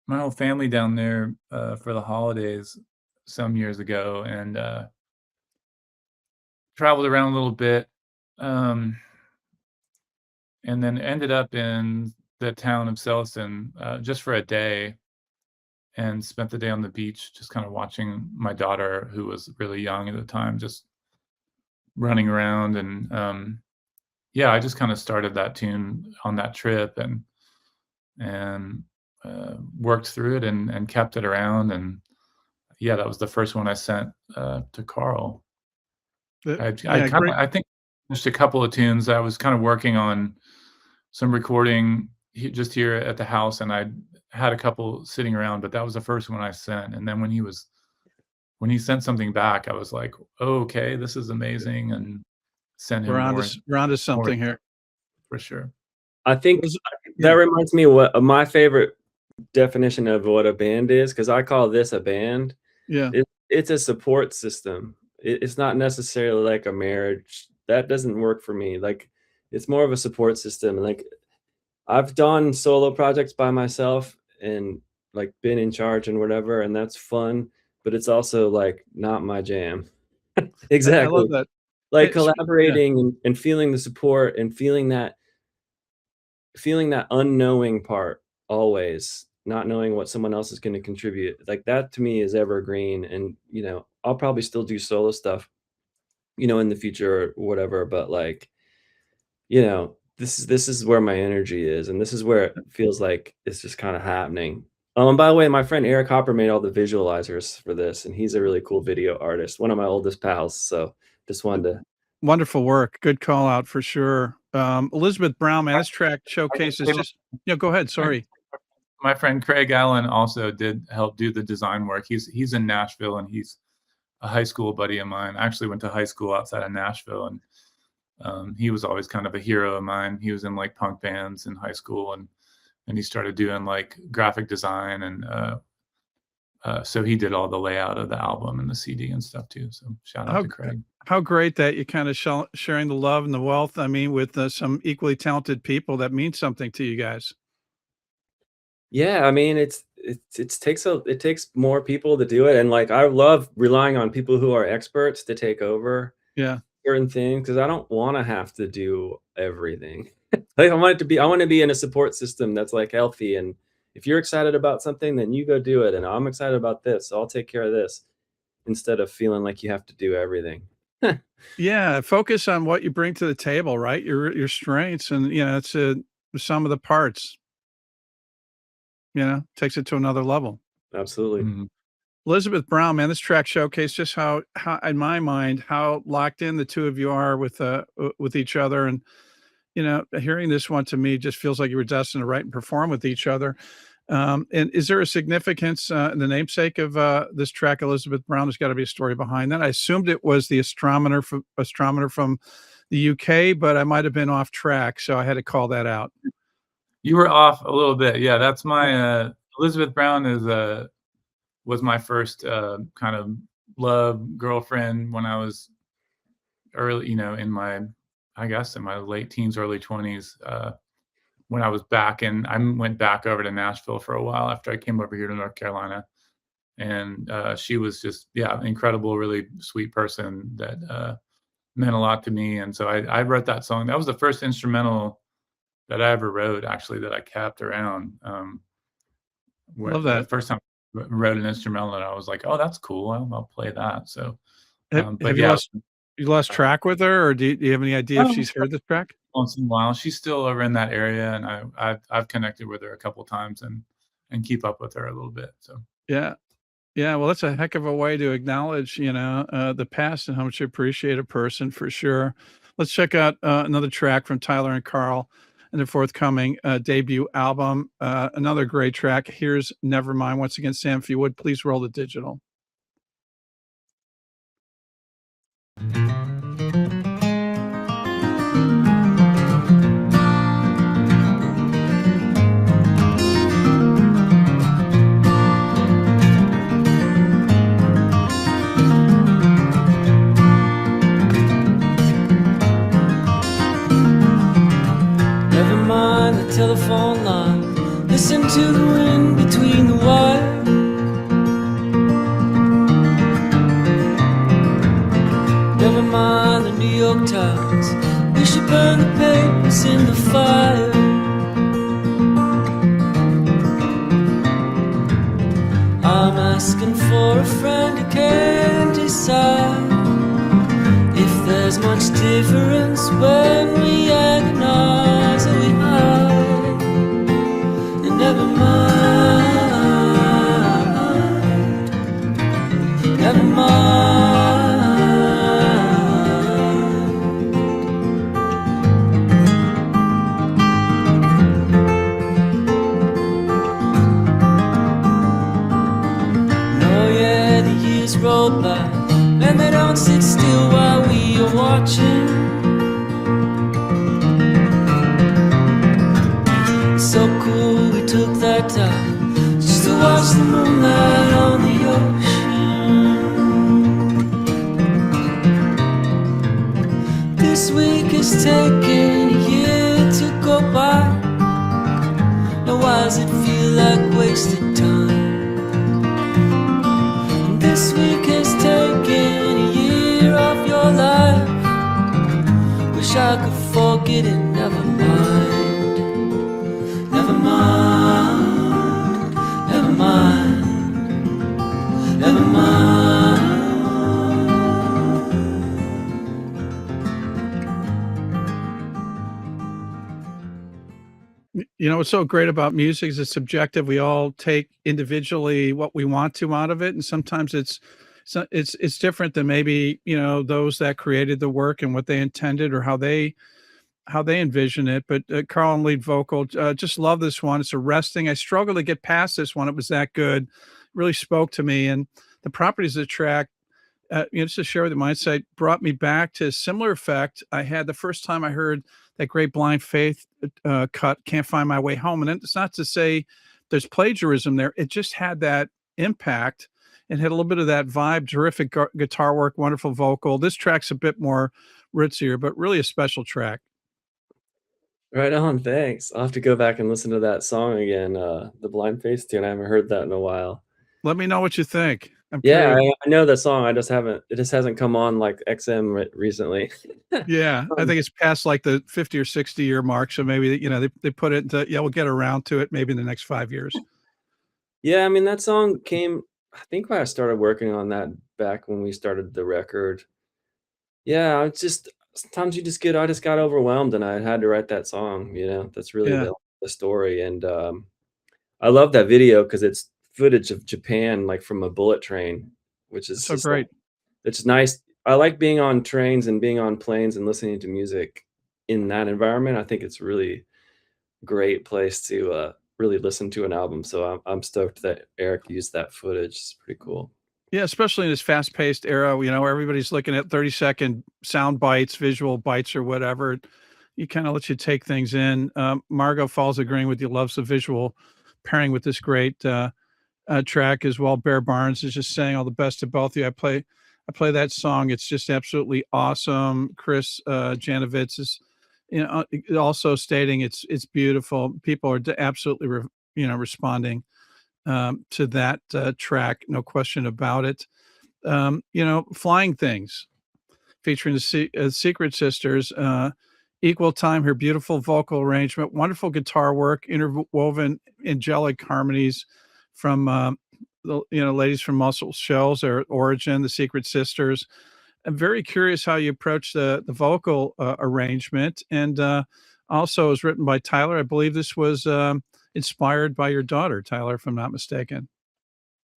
Speaker 2: my whole family down there for the holidays some years ago, and traveled around a little bit, um, and then ended up in the town of Celestun just for a day, and spent the day on the beach, just kind of watching my daughter, who was really young at the time, just running around. And yeah, I just kind of started that tune on that trip, and worked through it, and kept it around. And yeah, that was the first one I sent to Carl.
Speaker 1: Yeah, great.
Speaker 2: I think just a couple of tunes. I was kind of working on some recording just here at the house, and I had a couple sitting around, but that was the first one I sent. And then when he sent something back, I was like, oh, okay, this is amazing, and sent him
Speaker 1: We're onto something here.
Speaker 2: for sure.
Speaker 3: I think that reminds me of my favorite definition of what a band is, because I call this a band.
Speaker 1: Yeah.
Speaker 3: It's a support system. It's not necessarily like a marriage. That doesn't work for me. Like, it's more of a support system. Like, I've done solo projects by myself and like been in charge and whatever, and that's fun, but it's also like not my jam. Exactly.
Speaker 1: I love that.
Speaker 3: Like collaborating and feeling the support and feeling that unknowing part, always not knowing what someone else is going to contribute. Like, that to me is evergreen. And I'll probably still do solo stuff in the future or whatever, but like, this is where my energy is, and this is where it feels like it's just kind of happening. And by the way, my friend Eric Hopper made all the visualizers for this, and he's a really cool video artist, one of my oldest pals. So just wanted to.
Speaker 1: Wonderful work. Good call out for sure. Elizabeth Brown, man, this track showcases just, go ahead. Sorry.
Speaker 2: My friend Craig Allen also did help do the design work. He's in Nashville, and he's a high school buddy of mine. I actually went to high school outside of Nashville, and he was always kind of a hero of mine. He was in like punk bands in high school, and he started doing like graphic design, and so he did all the layout of the album and the CD and stuff too. So shout out to Craig. How
Speaker 1: great that you kind of sharing the love and the wealth. I mean, with some equally talented people that means something to you guys.
Speaker 3: Yeah, I mean, it takes more people to do it, and like, I love relying on people who are experts to take over certain things, because I don't want to have to do everything. Like, I want to be in a support system that's like healthy, and if you're excited about something, then you go do it, and I'm excited about this, so I'll take care of this, instead of feeling like you have to do everything.
Speaker 1: Yeah, focus on what you bring to the table, right? Your strengths, and it's the sum of the parts. Takes it to another level.
Speaker 3: Absolutely.
Speaker 2: Mm-hmm.
Speaker 1: Elizabeth Brown, man, this track showcased just how in my mind, how locked in the two of you are with each other. And, hearing this one to me just feels like you were destined to write and perform with each other. And is there a significance in the namesake of this track, Elizabeth Brown? There's got to be a story behind that. I assumed it was the astronomer from the UK, but I might have been off track, so I had to call that out.
Speaker 2: You were off a little bit. Yeah, that's my Elizabeth Brown was my first kind of love girlfriend when I was early, in my late teens, early 20s. When I was I went back over to Nashville for a while after I came over here to North Carolina, and she was just incredible, really sweet person that meant a lot to me. And so I wrote that song. That was the first instrumental that I ever wrote, actually, that I kept around.
Speaker 1: Love that.
Speaker 2: The first time I wrote an instrumental, and I was like, oh, that's cool. I'll play that. So,
Speaker 1: have you lost track with her, or do you have any idea if she's heard this track?
Speaker 2: Once in a while, she's still over in that area, and I've connected with her a couple times and keep up with her a little bit. So
Speaker 1: yeah. Well, that's a heck of a way to acknowledge, the past and how much you appreciate a person, for sure. Let's check out another track from Tyler and Carl and their forthcoming debut album. Another great track. Here's Nevermind. Once again, Sam, if you would, please roll the digital.
Speaker 5: telephone line. Listen to the wind between the wires. Never mind the New York Times. We should burn the papers in the fire. I'm asking for a friend who can decide if there's much difference when we agonize or we hide. And never mind, never mind. No, yeah, the years roll by and they don't sit still while we are watching. So cool we took that time just to watch the moonlight on the ocean. This week is taking a year to go by. Now why does it feel like wasted time? And this week has taken a year of your life. Wish I could forget it, never mind. Never mind, never mind, never mind.
Speaker 1: You know, what's so great about music is it's subjective. We all take individually what we want to out of it, and sometimes it's different than maybe, you know, those that created the work and what they intended or how they envision it. But Carl and lead vocal, just love this one. It's arresting. I struggled to get past this one. It was that good. Really spoke to me, and the properties of the track. You know, just to share with the mindset, brought me back to a similar effect I had the first time I heard that great Blind Faith cut, "Can't Find My Way Home." And it's not to say there's plagiarism there. It just had that impact and had a little bit of that vibe. Terrific guitar work, wonderful vocal. This track's a bit more ritzier, but really a special track.
Speaker 3: Right on, thanks. I'll have to go back and listen to that song again, the Blind Faith tune. I haven't heard that in a while.
Speaker 1: Let me know what you think. I'm
Speaker 3: Yeah,
Speaker 1: curious.
Speaker 3: I know the song. It just hasn't come on like XM recently.
Speaker 1: Yeah, I think it's past like the 50 or 60-year mark. So maybe, you know, they put it into, yeah, we'll get around to it maybe in the next 5 years.
Speaker 3: Yeah, I mean, that song came, I think when I started working on that back when we started the record. Yeah, it's just sometimes I just got overwhelmed and I had to write that song, you know. That's really
Speaker 1: Yeah,
Speaker 3: the story. And I love that video because it's footage of Japan, like from a bullet train, which is
Speaker 1: so
Speaker 3: just like,
Speaker 1: great.
Speaker 3: it's nice. I like being on trains and being on planes and listening to music in that environment. I think it's really great place to really listen to an album. So I'm stoked that Eric used that footage. It's pretty cool.
Speaker 1: Yeah, especially in this fast-paced era, you know, where everybody's looking at 30-second sound bites, visual bites, or whatever. You kind of let you take things in. Margot Falls agreeing with you, loves the visual pairing with this great track as well. Bear Barnes is just saying all the best to both of you. I play that song. It's just absolutely awesome. Chris Janovitz is, you know, also stating it's beautiful. People are absolutely responding to that track, no question about it. You know, Flying Things, featuring the Secret Sisters. Equal Time, her beautiful vocal arrangement, wonderful guitar work, interwoven angelic harmonies from the, you know, ladies from Muscle Shells, their origin, the Secret Sisters. I'm very curious how you approach the vocal arrangement, and also it was written by Tyler. I believe this was inspired by your daughter, Tyler, if I'm not mistaken.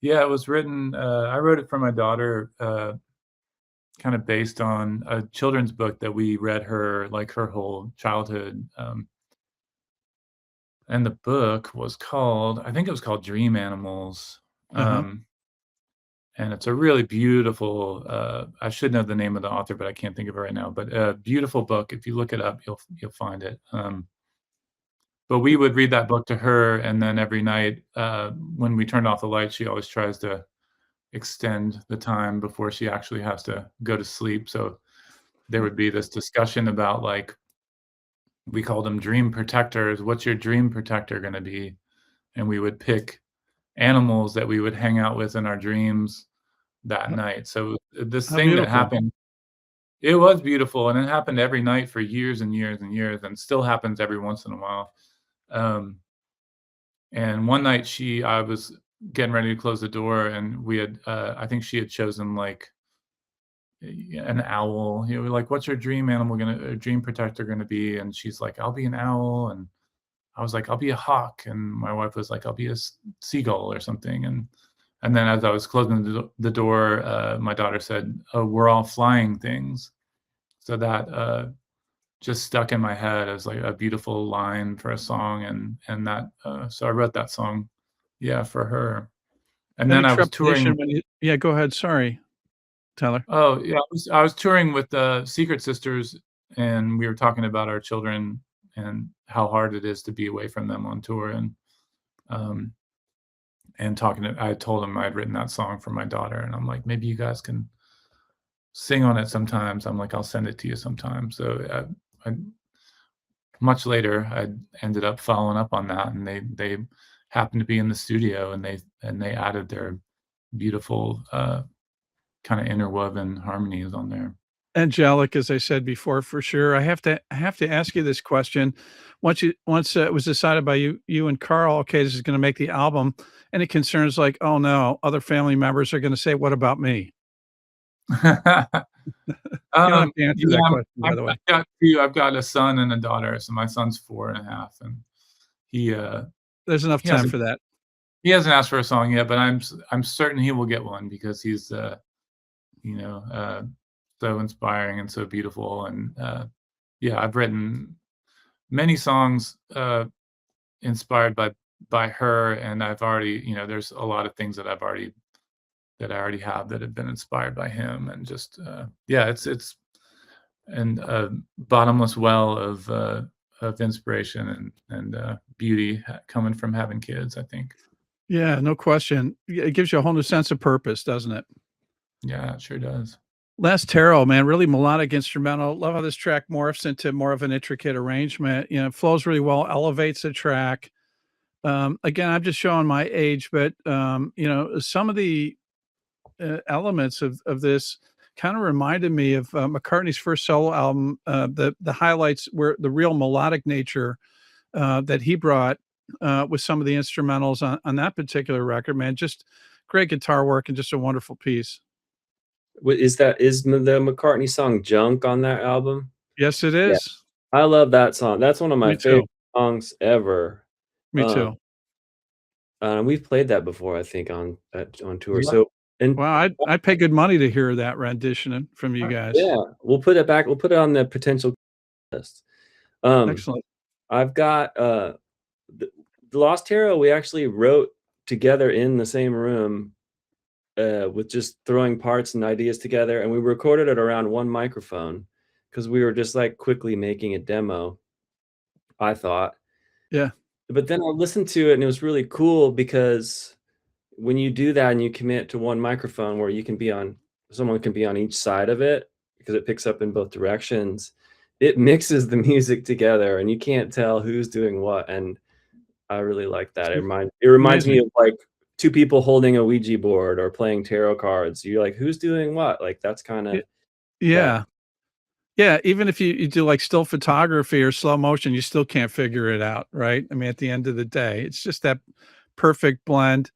Speaker 2: Yeah, it was written, I wrote it for my daughter, kind of based on a children's book that we read her, like, her whole childhood, and the book was called, I think it was called Dream Animals,
Speaker 1: Uh-huh.
Speaker 2: and it's a really beautiful, I should know the name of the author, but I can't think of it right now, but a beautiful book. If you look it up, you'll find it, but we would read that book to her, and then every night, when we turned off the lights, she always tries to extend the time before she actually has to go to sleep, so there would be this discussion about, like, we called them dream protectors. What's your dream protector going to be? And we would pick animals that we would hang out with in our dreams that night. So this
Speaker 1: How
Speaker 2: thing that
Speaker 1: beautiful.
Speaker 2: happened, it was beautiful, and it happened every night for years and years and years, and still happens every once in a while. And one night I was getting ready to close the door, and we had, I think she had chosen like an owl. You know, like, what's your dream animal dream protector gonna be? And she's like, I'll be an owl. And I was like, I'll be a hawk. And my wife was like, I'll be a seagull or something. And then as I was closing the door, my daughter said, oh, we're all flying things. So that just stuck in my head as like a beautiful line for a song. And that, so I wrote that song, for her. And then I was touring.
Speaker 1: Yeah, go ahead. Sorry, Tyler.
Speaker 2: Oh, yeah. I was touring with the Secret Sisters, and we were talking about our children and how hard it is to be away from them on tour. And I told them I'd written that song for my daughter, and I'm like, maybe you guys can sing on it sometimes. I'm like, I'll send it to you sometime. So much later, I ended up following up on that, and they happened to be in the studio, and they added their beautiful kind of interwoven harmonies on there.
Speaker 1: Angelic, as I said before, for sure. I have to ask you this question. Once it was decided by you and Carl, okay, this is going to make the album, any concerns like, oh no, other family members are going to say, what about me? You don't have to answer that question, by the way.
Speaker 2: I've got a son and a daughter. So my son's 4.5, and
Speaker 1: there's enough time for that.
Speaker 2: He hasn't asked for a song yet, but I'm certain he will get one, because he's so inspiring and so beautiful. And I've written many songs inspired by her, and I've already, there's a lot of things that I already have that have been inspired by him. And just it's a bottomless well of inspiration and beauty coming from having kids, I think.
Speaker 1: Yeah, no question. It gives you a whole new sense of purpose, doesn't it?
Speaker 2: Yeah, it sure does.
Speaker 1: Last Tarot, man, really melodic instrumental. Love how this track morphs into more of an intricate arrangement. It flows really well, elevates the track. Again, I'm just showing my age, but some of the elements of this kind of reminded me of McCartney's first solo album. The highlights were the real melodic nature that he brought with some of the instrumentals on that particular record, man. Just great guitar work and just a wonderful piece.
Speaker 3: Is the McCartney song Junk on that album?
Speaker 1: Yes, it is.
Speaker 3: Yeah. I love that song. That's one of my favorite songs ever.
Speaker 1: Me too.
Speaker 3: We've played that before, I think, on tour.
Speaker 1: Yeah.
Speaker 3: So,
Speaker 1: wow, I'd pay good money to hear that rendition from you guys.
Speaker 3: Yeah, we'll put it back. We'll put it on the potential list.
Speaker 1: Excellent.
Speaker 3: I've got the Lost Tarot. We actually wrote together in the same room, with just throwing parts and ideas together, and we recorded it around one microphone because we were just like quickly making a demo, I thought.
Speaker 1: Yeah.
Speaker 3: But then I listened to it, and it was really cool because when you do that and you commit to one microphone where someone can be on each side of it because it picks up in both directions, it mixes the music together and you can't tell who's doing what. And I really like that. It reminds me of like two people holding a Ouija board or playing tarot cards. You're like, who's doing what? Like, that's kind of.
Speaker 1: Yeah. Yeah. Even if you do like still photography or slow motion, you still can't figure it out. Right. I mean, at the end of the day, it's just that perfect blend.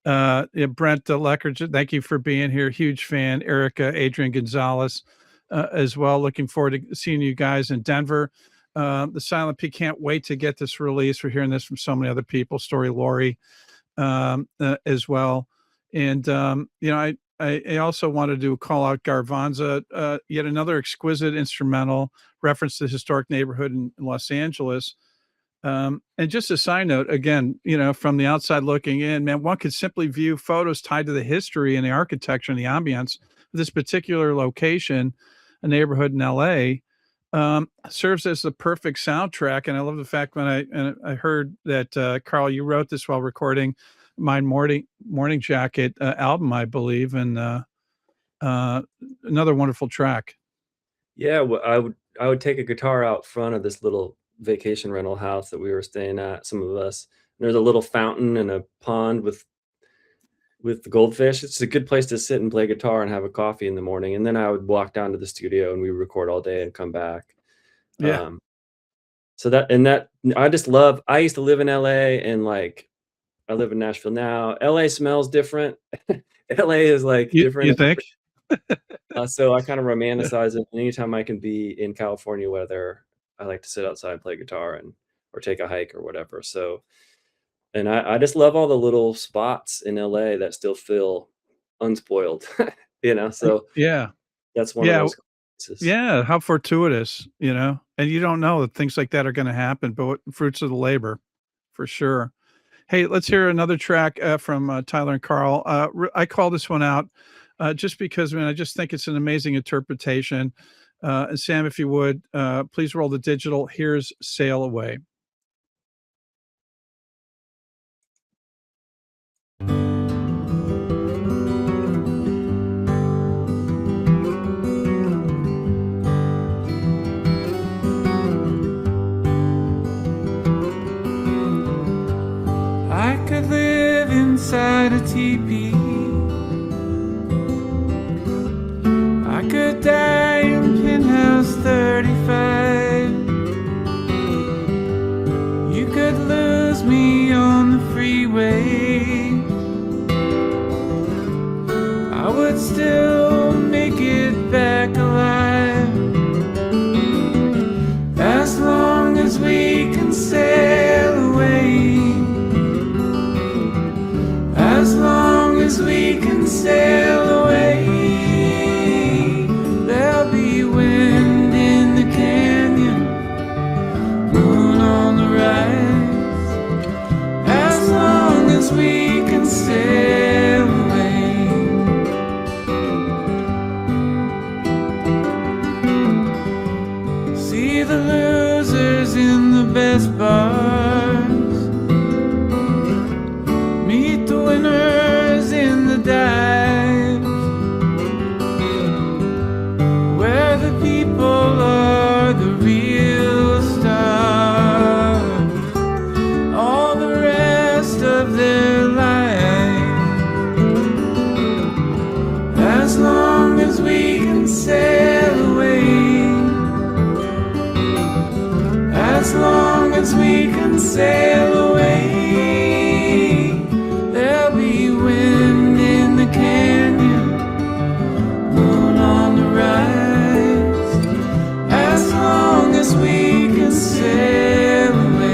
Speaker 1: Brent Leckert, thank you for being here. Huge fan. Erica, Adrian Gonzalez, as well. Looking forward to seeing you guys in Denver. The Silent P, can't wait to get this released. We're hearing this from so many other people. Story Lori, as well. And I also wanted to call out Garvanza, yet another exquisite instrumental reference to the historic neighborhood in Los Angeles. And just a side note, again, from the outside looking in, man, one could simply view photos tied to the history and the architecture and the ambience of this particular location, a neighborhood in LA, serves as the perfect soundtrack. And I love the fact when I heard that, Carl, you wrote this while recording my Morning Jacket album, I believe, and another wonderful track.
Speaker 3: Yeah, well, I would take a guitar out front of this little vacation rental house that we were staying at, some of us. There's a little fountain and a pond with the goldfish. It's a good place to sit and play guitar and have a coffee in the morning. And then I would walk down to the studio and we would record all day and come back.
Speaker 1: Yeah.
Speaker 3: So that I used to live in LA, and like I live in Nashville now. LA smells different. LA is like different.
Speaker 1: You think?
Speaker 3: So I kind of romanticize it. And anytime I can be in California weather, I like to sit outside and play guitar or take a hike or whatever. So, and I just love all the little spots in LA that still feel unspoiled, so
Speaker 1: Yeah.
Speaker 3: that's one of those places.
Speaker 1: Yeah. How fortuitous, and you don't know that things like that are going to happen, but fruits of the labor for sure. Hey, let's hear another track from Tyler and Carl. I call this one out just because, I just think it's an amazing interpretation. And Sam, if you would, please roll the digital. Here's Sail Away.
Speaker 6: I could live inside a teepee. I could die in penthouse 35. You could lose me on the freeway. I would still make it back alive, as long as we can sail away. As long as we can sail away, there'll be wind in the canyon, moon on the rise. As long as we can sail away. See the losers in the best bars, meet the winners in the dives, where the people are the real stars, all the rest of their life. As long as we can sail away, as long as we can sail away, there'll be wind in the canyon, moon on the rise. As long as we can sail away.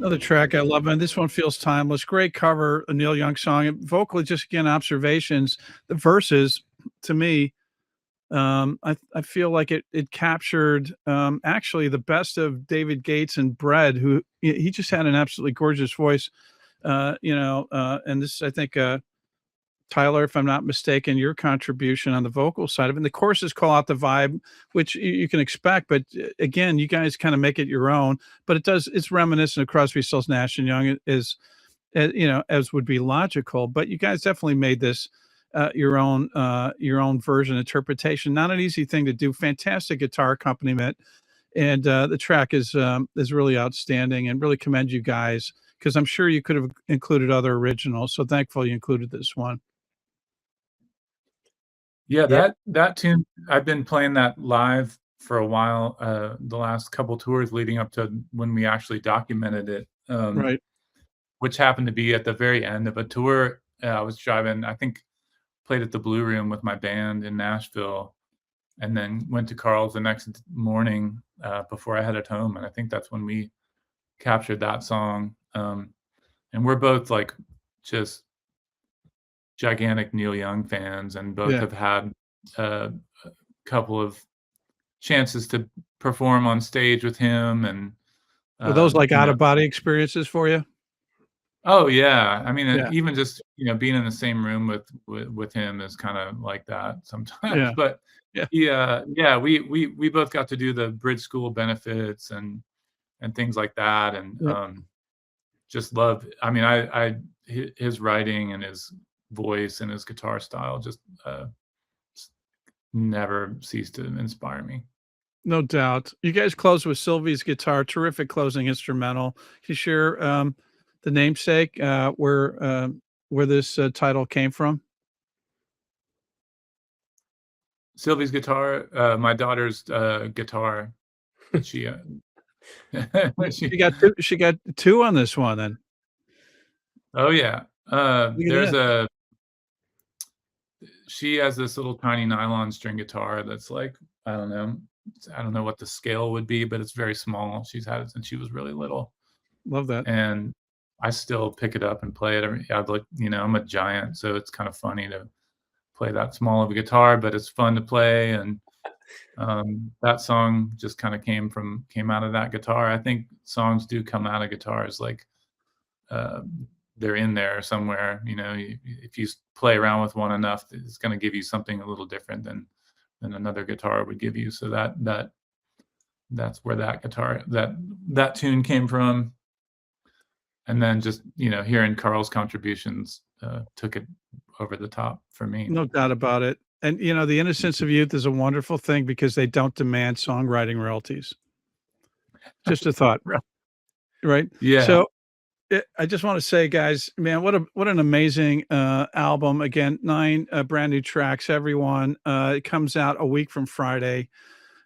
Speaker 1: Another track I love, and this one feels timeless. Great cover, a Neil Young song. And vocally, just again, observations. The verses, to me, I feel like it captured actually the best of David Gates and Bread, who he just had an absolutely gorgeous voice. And this, I think, Tyler, if I'm not mistaken, your contribution on the vocal side of it. And the choruses call out the vibe, which you can expect, but again, you guys kind of make it your own. But it's reminiscent of Crosby, Stills, Nash and Young, as would be logical. But you guys definitely made this your own version interpretation. Not an easy thing to do. Fantastic guitar accompaniment, and the track is really outstanding, and really commend you guys, because I'm sure you could have included other originals. So thankful you included this one.
Speaker 2: Yeah, that tune, I've been playing that live for a while, the last couple tours leading up to when we actually documented it.
Speaker 1: Right.
Speaker 2: Which happened to be at the very end of a tour. I was driving, I think, played at the Blue Room with my band in Nashville, and then went to Carl's the next morning before I headed home. And I think that's when we captured that song. And we're both like just gigantic Neil Young fans, and both have had a couple of chances to perform on stage with him. And
Speaker 1: Were those like out of body experiences for you?
Speaker 2: Oh yeah, I mean,
Speaker 1: Yeah.
Speaker 2: even just being in the same room with him is kind of like that sometimes.
Speaker 1: Yeah.
Speaker 2: But
Speaker 1: Yeah.
Speaker 2: yeah, we both got to do the bridge school benefits and things like that, and
Speaker 1: Yep.
Speaker 2: just love. I mean, his writing and his voice and his guitar style just never ceased to inspire me.
Speaker 1: No doubt. You guys close with Sylvie's guitar, terrific closing instrumental. Can you share the namesake, where this title came from?
Speaker 2: Sylvie's guitar, my daughter's guitar. She
Speaker 1: She got two. She got two on this one. Then
Speaker 2: oh yeah.
Speaker 1: look at that.
Speaker 2: She has this little tiny nylon string guitar that's like, I don't know what the scale would be, but it's very small. She's had it since she was really little.
Speaker 1: Love that.
Speaker 2: And I still pick it up and play it I'm a giant, so it's kind of funny to play that small of a guitar, but it's fun to play. And that song just kind of came out of that guitar. I think songs do come out of guitars, like they're in there somewhere. If you play around with one enough, it's going to give you something a little different than another guitar would give you. So that's where that tune came from. And then just hearing Carl's contributions took it over the top for me.
Speaker 1: No doubt about it. And the innocence of youth is a wonderful thing because they don't demand songwriting royalties. Just a thought, right?
Speaker 2: Yeah.
Speaker 1: So I just want to say, guys, man, what an amazing album! Again, 9 brand new tracks. Everyone, it comes out a week from Friday,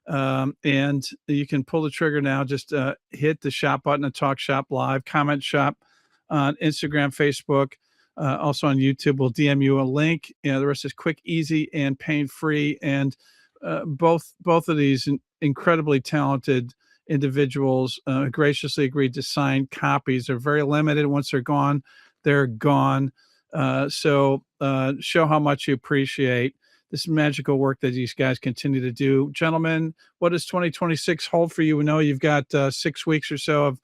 Speaker 1: and you can pull the trigger now. Just hit the shop button and Talk Shop Live. Comment shop on Instagram, Facebook, also on YouTube. We'll DM you a link. The rest is quick, easy, and pain free. And both of these incredibly talented individuals graciously agreed to sign copies. They're very limited. Once they're gone, they're gone. So show how much you appreciate this magical work that these guys continue to do. Gentlemen, what does 2026 hold for you? We know you've got 6 weeks or so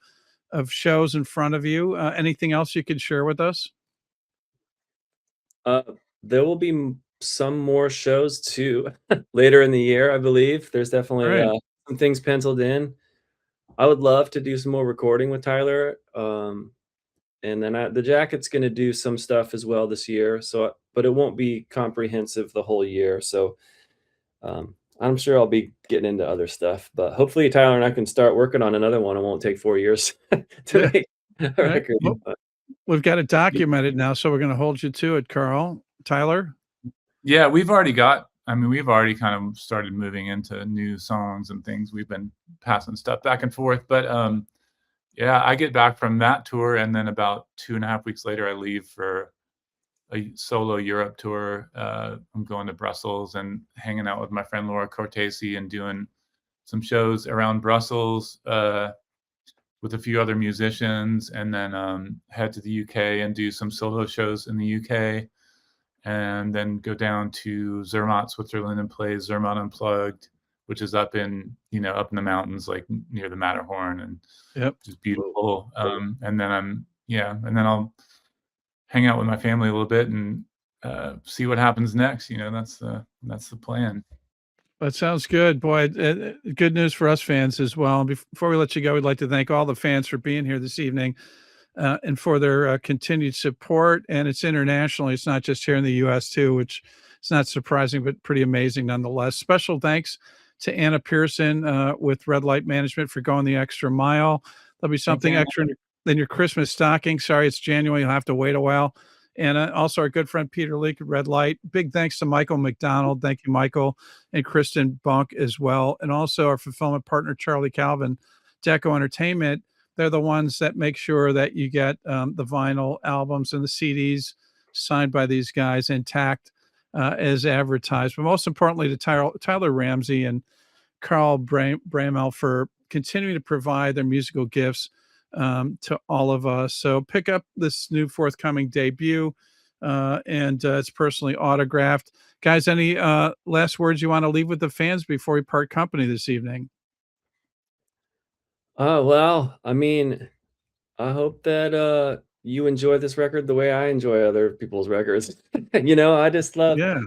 Speaker 1: of shows in front of you. Anything else you could share with us?
Speaker 3: There will be some more shows too later in the year, I believe. There's definitely
Speaker 1: Right.
Speaker 3: some things penciled in. I would love to do some more recording with Tyler. And then the Jacket's going to do some stuff as well this year. So, but it won't be comprehensive the whole year. So I'm sure I'll be getting into other stuff. But hopefully Tyler and I can start working on another one. It won't take 4 years to make a
Speaker 1: Right.
Speaker 3: record.
Speaker 1: Well, we've got it documented now, so we're going to hold you to it, Carl. Tyler?
Speaker 2: Yeah, we've already kind of started moving into new songs and things. We've been passing stuff back and forth. But yeah, I get back from that tour, and then about 2.5 weeks later, I leave for a solo Europe tour. I'm going to Brussels and hanging out with my friend Laura Cortese and doing some shows around Brussels with a few other musicians, and then head to the UK and do some solo shows in the UK, and then go down to Zermatt, Switzerland, and play Zermatt Unplugged, which is up in the mountains, like near the Matterhorn, and
Speaker 1: Yep.
Speaker 2: just beautiful. And then I'll hang out with my family a little bit and see what happens next. That's the plan.
Speaker 1: That sounds good. Boy, good news for us fans as well. And before we let you go, we'd like to thank all the fans for being here this evening and for their continued support. And it's internationally. It's not just here in the U.S. too, which is not surprising, but pretty amazing nonetheless. Special thanks to Anna Pearson with Red Light Management for going the extra mile. There'll be something extra in your Christmas stocking. Sorry, it's January. You'll have to wait a while. And also our good friend Peter Leak at Red Light. Big thanks to Michael McDonald. Thank you, Michael, and Kristen Bunk as well. And also our fulfillment partner, Charlie Calvin, Deco Entertainment. They're the ones that make sure that you get the vinyl albums and the CDs signed by these guys intact as advertised. But most importantly, to Tyler Ramsey and Carl Broemel for continuing to provide their musical gifts to all of us. So pick up this new forthcoming debut, and it's personally autographed. Guys, any last words you want to leave with the fans before we part company this evening?
Speaker 3: Well, I mean, I hope that you enjoy this record the way I enjoy other people's records. You know, I just love.
Speaker 1: Yeah,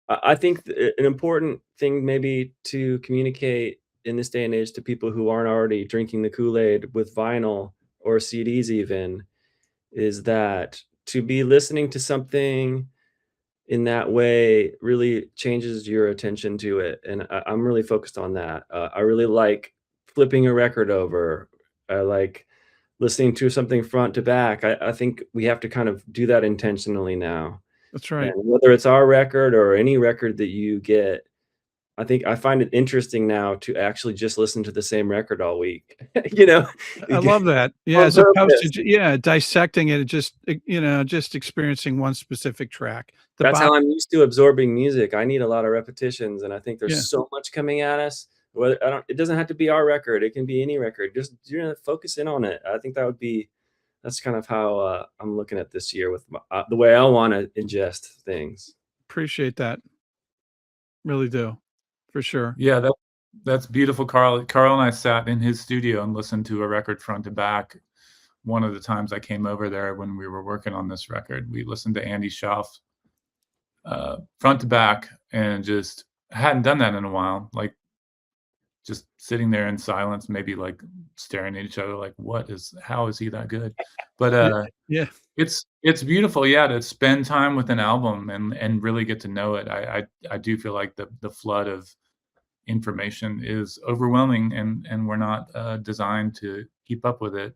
Speaker 3: I think an important thing maybe to communicate in this day and age to people who aren't already drinking the Kool-Aid with vinyl or CDs even is that to be listening to something in that way really changes your attention to it. And I'm really focused on that. I really like flipping a record over. I like listening to something front to back. I think we have to kind of do that intentionally now.
Speaker 1: that's right.
Speaker 3: And whether it's our record or any record that you get, I find it interesting now to actually just listen to the same record all week. You know,
Speaker 1: I love that. Yeah,
Speaker 3: on
Speaker 1: as opposed
Speaker 3: purpose.
Speaker 1: to dissecting it, just just experiencing one specific track. The
Speaker 3: That's
Speaker 1: bot
Speaker 3: how I'm used to absorbing music. I need a lot of repetitions, and I think
Speaker 1: Yeah.
Speaker 3: there's so much coming at us. Well, it doesn't have to be our record. It can be any record. Just focus in on it. I think that's kind of how I'm looking at this year with the way I want to ingest things.
Speaker 1: Appreciate that. Really do. For sure.
Speaker 2: Yeah, that's beautiful, Carl. Carl and I sat in his studio and listened to a record front to back. One of the times I came over there when we were working on this record, we listened to Andy Schaaf front to back, and just hadn't done that in a while. Like just sitting there in silence, maybe like staring at each other, like, how is he that good? But
Speaker 1: Yeah.
Speaker 2: it's beautiful, yeah, to spend time with an album and really get to know it. I do feel like the flood of information is overwhelming, and we're not designed to keep up with it.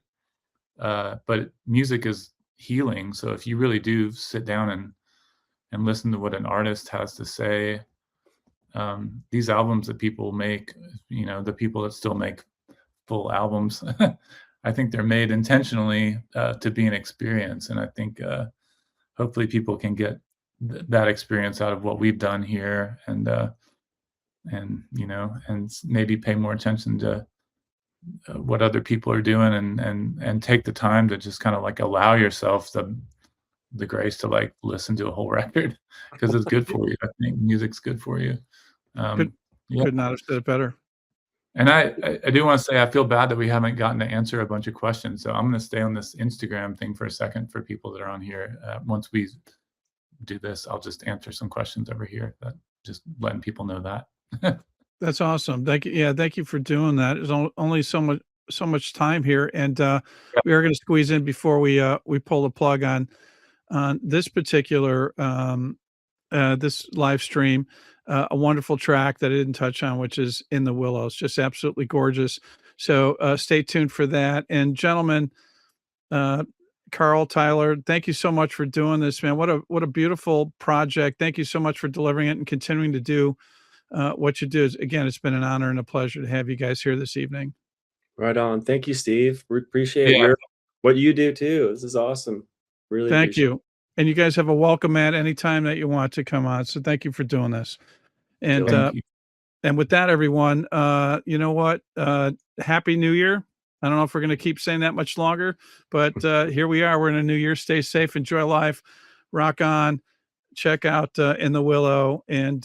Speaker 2: But music is healing, so if you really do sit down and listen to what an artist has to say, these albums that people make, the people that still make full albums, I think they're made intentionally to be an experience, and I think hopefully people can get that experience out of what we've done here, and maybe pay more attention to what other people are doing, and take the time to just kind of like allow yourself the grace to like listen to a whole record, because it's good for you. I think music's good for you.
Speaker 1: Could
Speaker 2: Yeah.
Speaker 1: could not have said it better.
Speaker 2: And I do want to say I feel bad that we haven't gotten to answer a bunch of questions, so I'm going to stay on this Instagram thing for a second for people that are on here. Once we do this, I'll just answer some questions over here. But just letting people know that.
Speaker 1: That's awesome. Thank you. Yeah, thank you for doing that. There's only so much time here, and we are going to squeeze in before we pull the plug on this particular this live stream. A wonderful track that I didn't touch on, which is "In the Willows," just absolutely gorgeous. So stay tuned for that. And gentlemen, Carl, Tyler, thank you so much for doing this, man. What a beautiful project. Thank you so much for delivering it and continuing to do what you do. Again, it's been an honor and a pleasure to have you guys here this evening.
Speaker 3: Right on. Thank you, Steve. We appreciate what you do too. This is awesome. Really
Speaker 1: Thank
Speaker 3: appreciate
Speaker 1: you. And you guys have a welcome at any time that you want to come on. So thank you for doing this. And
Speaker 2: Thank you.
Speaker 1: and with that, everyone, you know what? Happy New Year. I don't know if we're going to keep saying that much longer, but here we are. We're in a new year. Stay safe. Enjoy life. Rock on. Check out In the Willow. And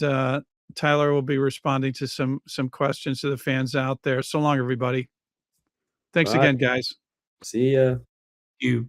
Speaker 1: Tyler will be responding to some questions to the fans out there. So long, everybody. Thanks
Speaker 3: Bye.
Speaker 1: again, guys.
Speaker 3: See ya.
Speaker 2: You.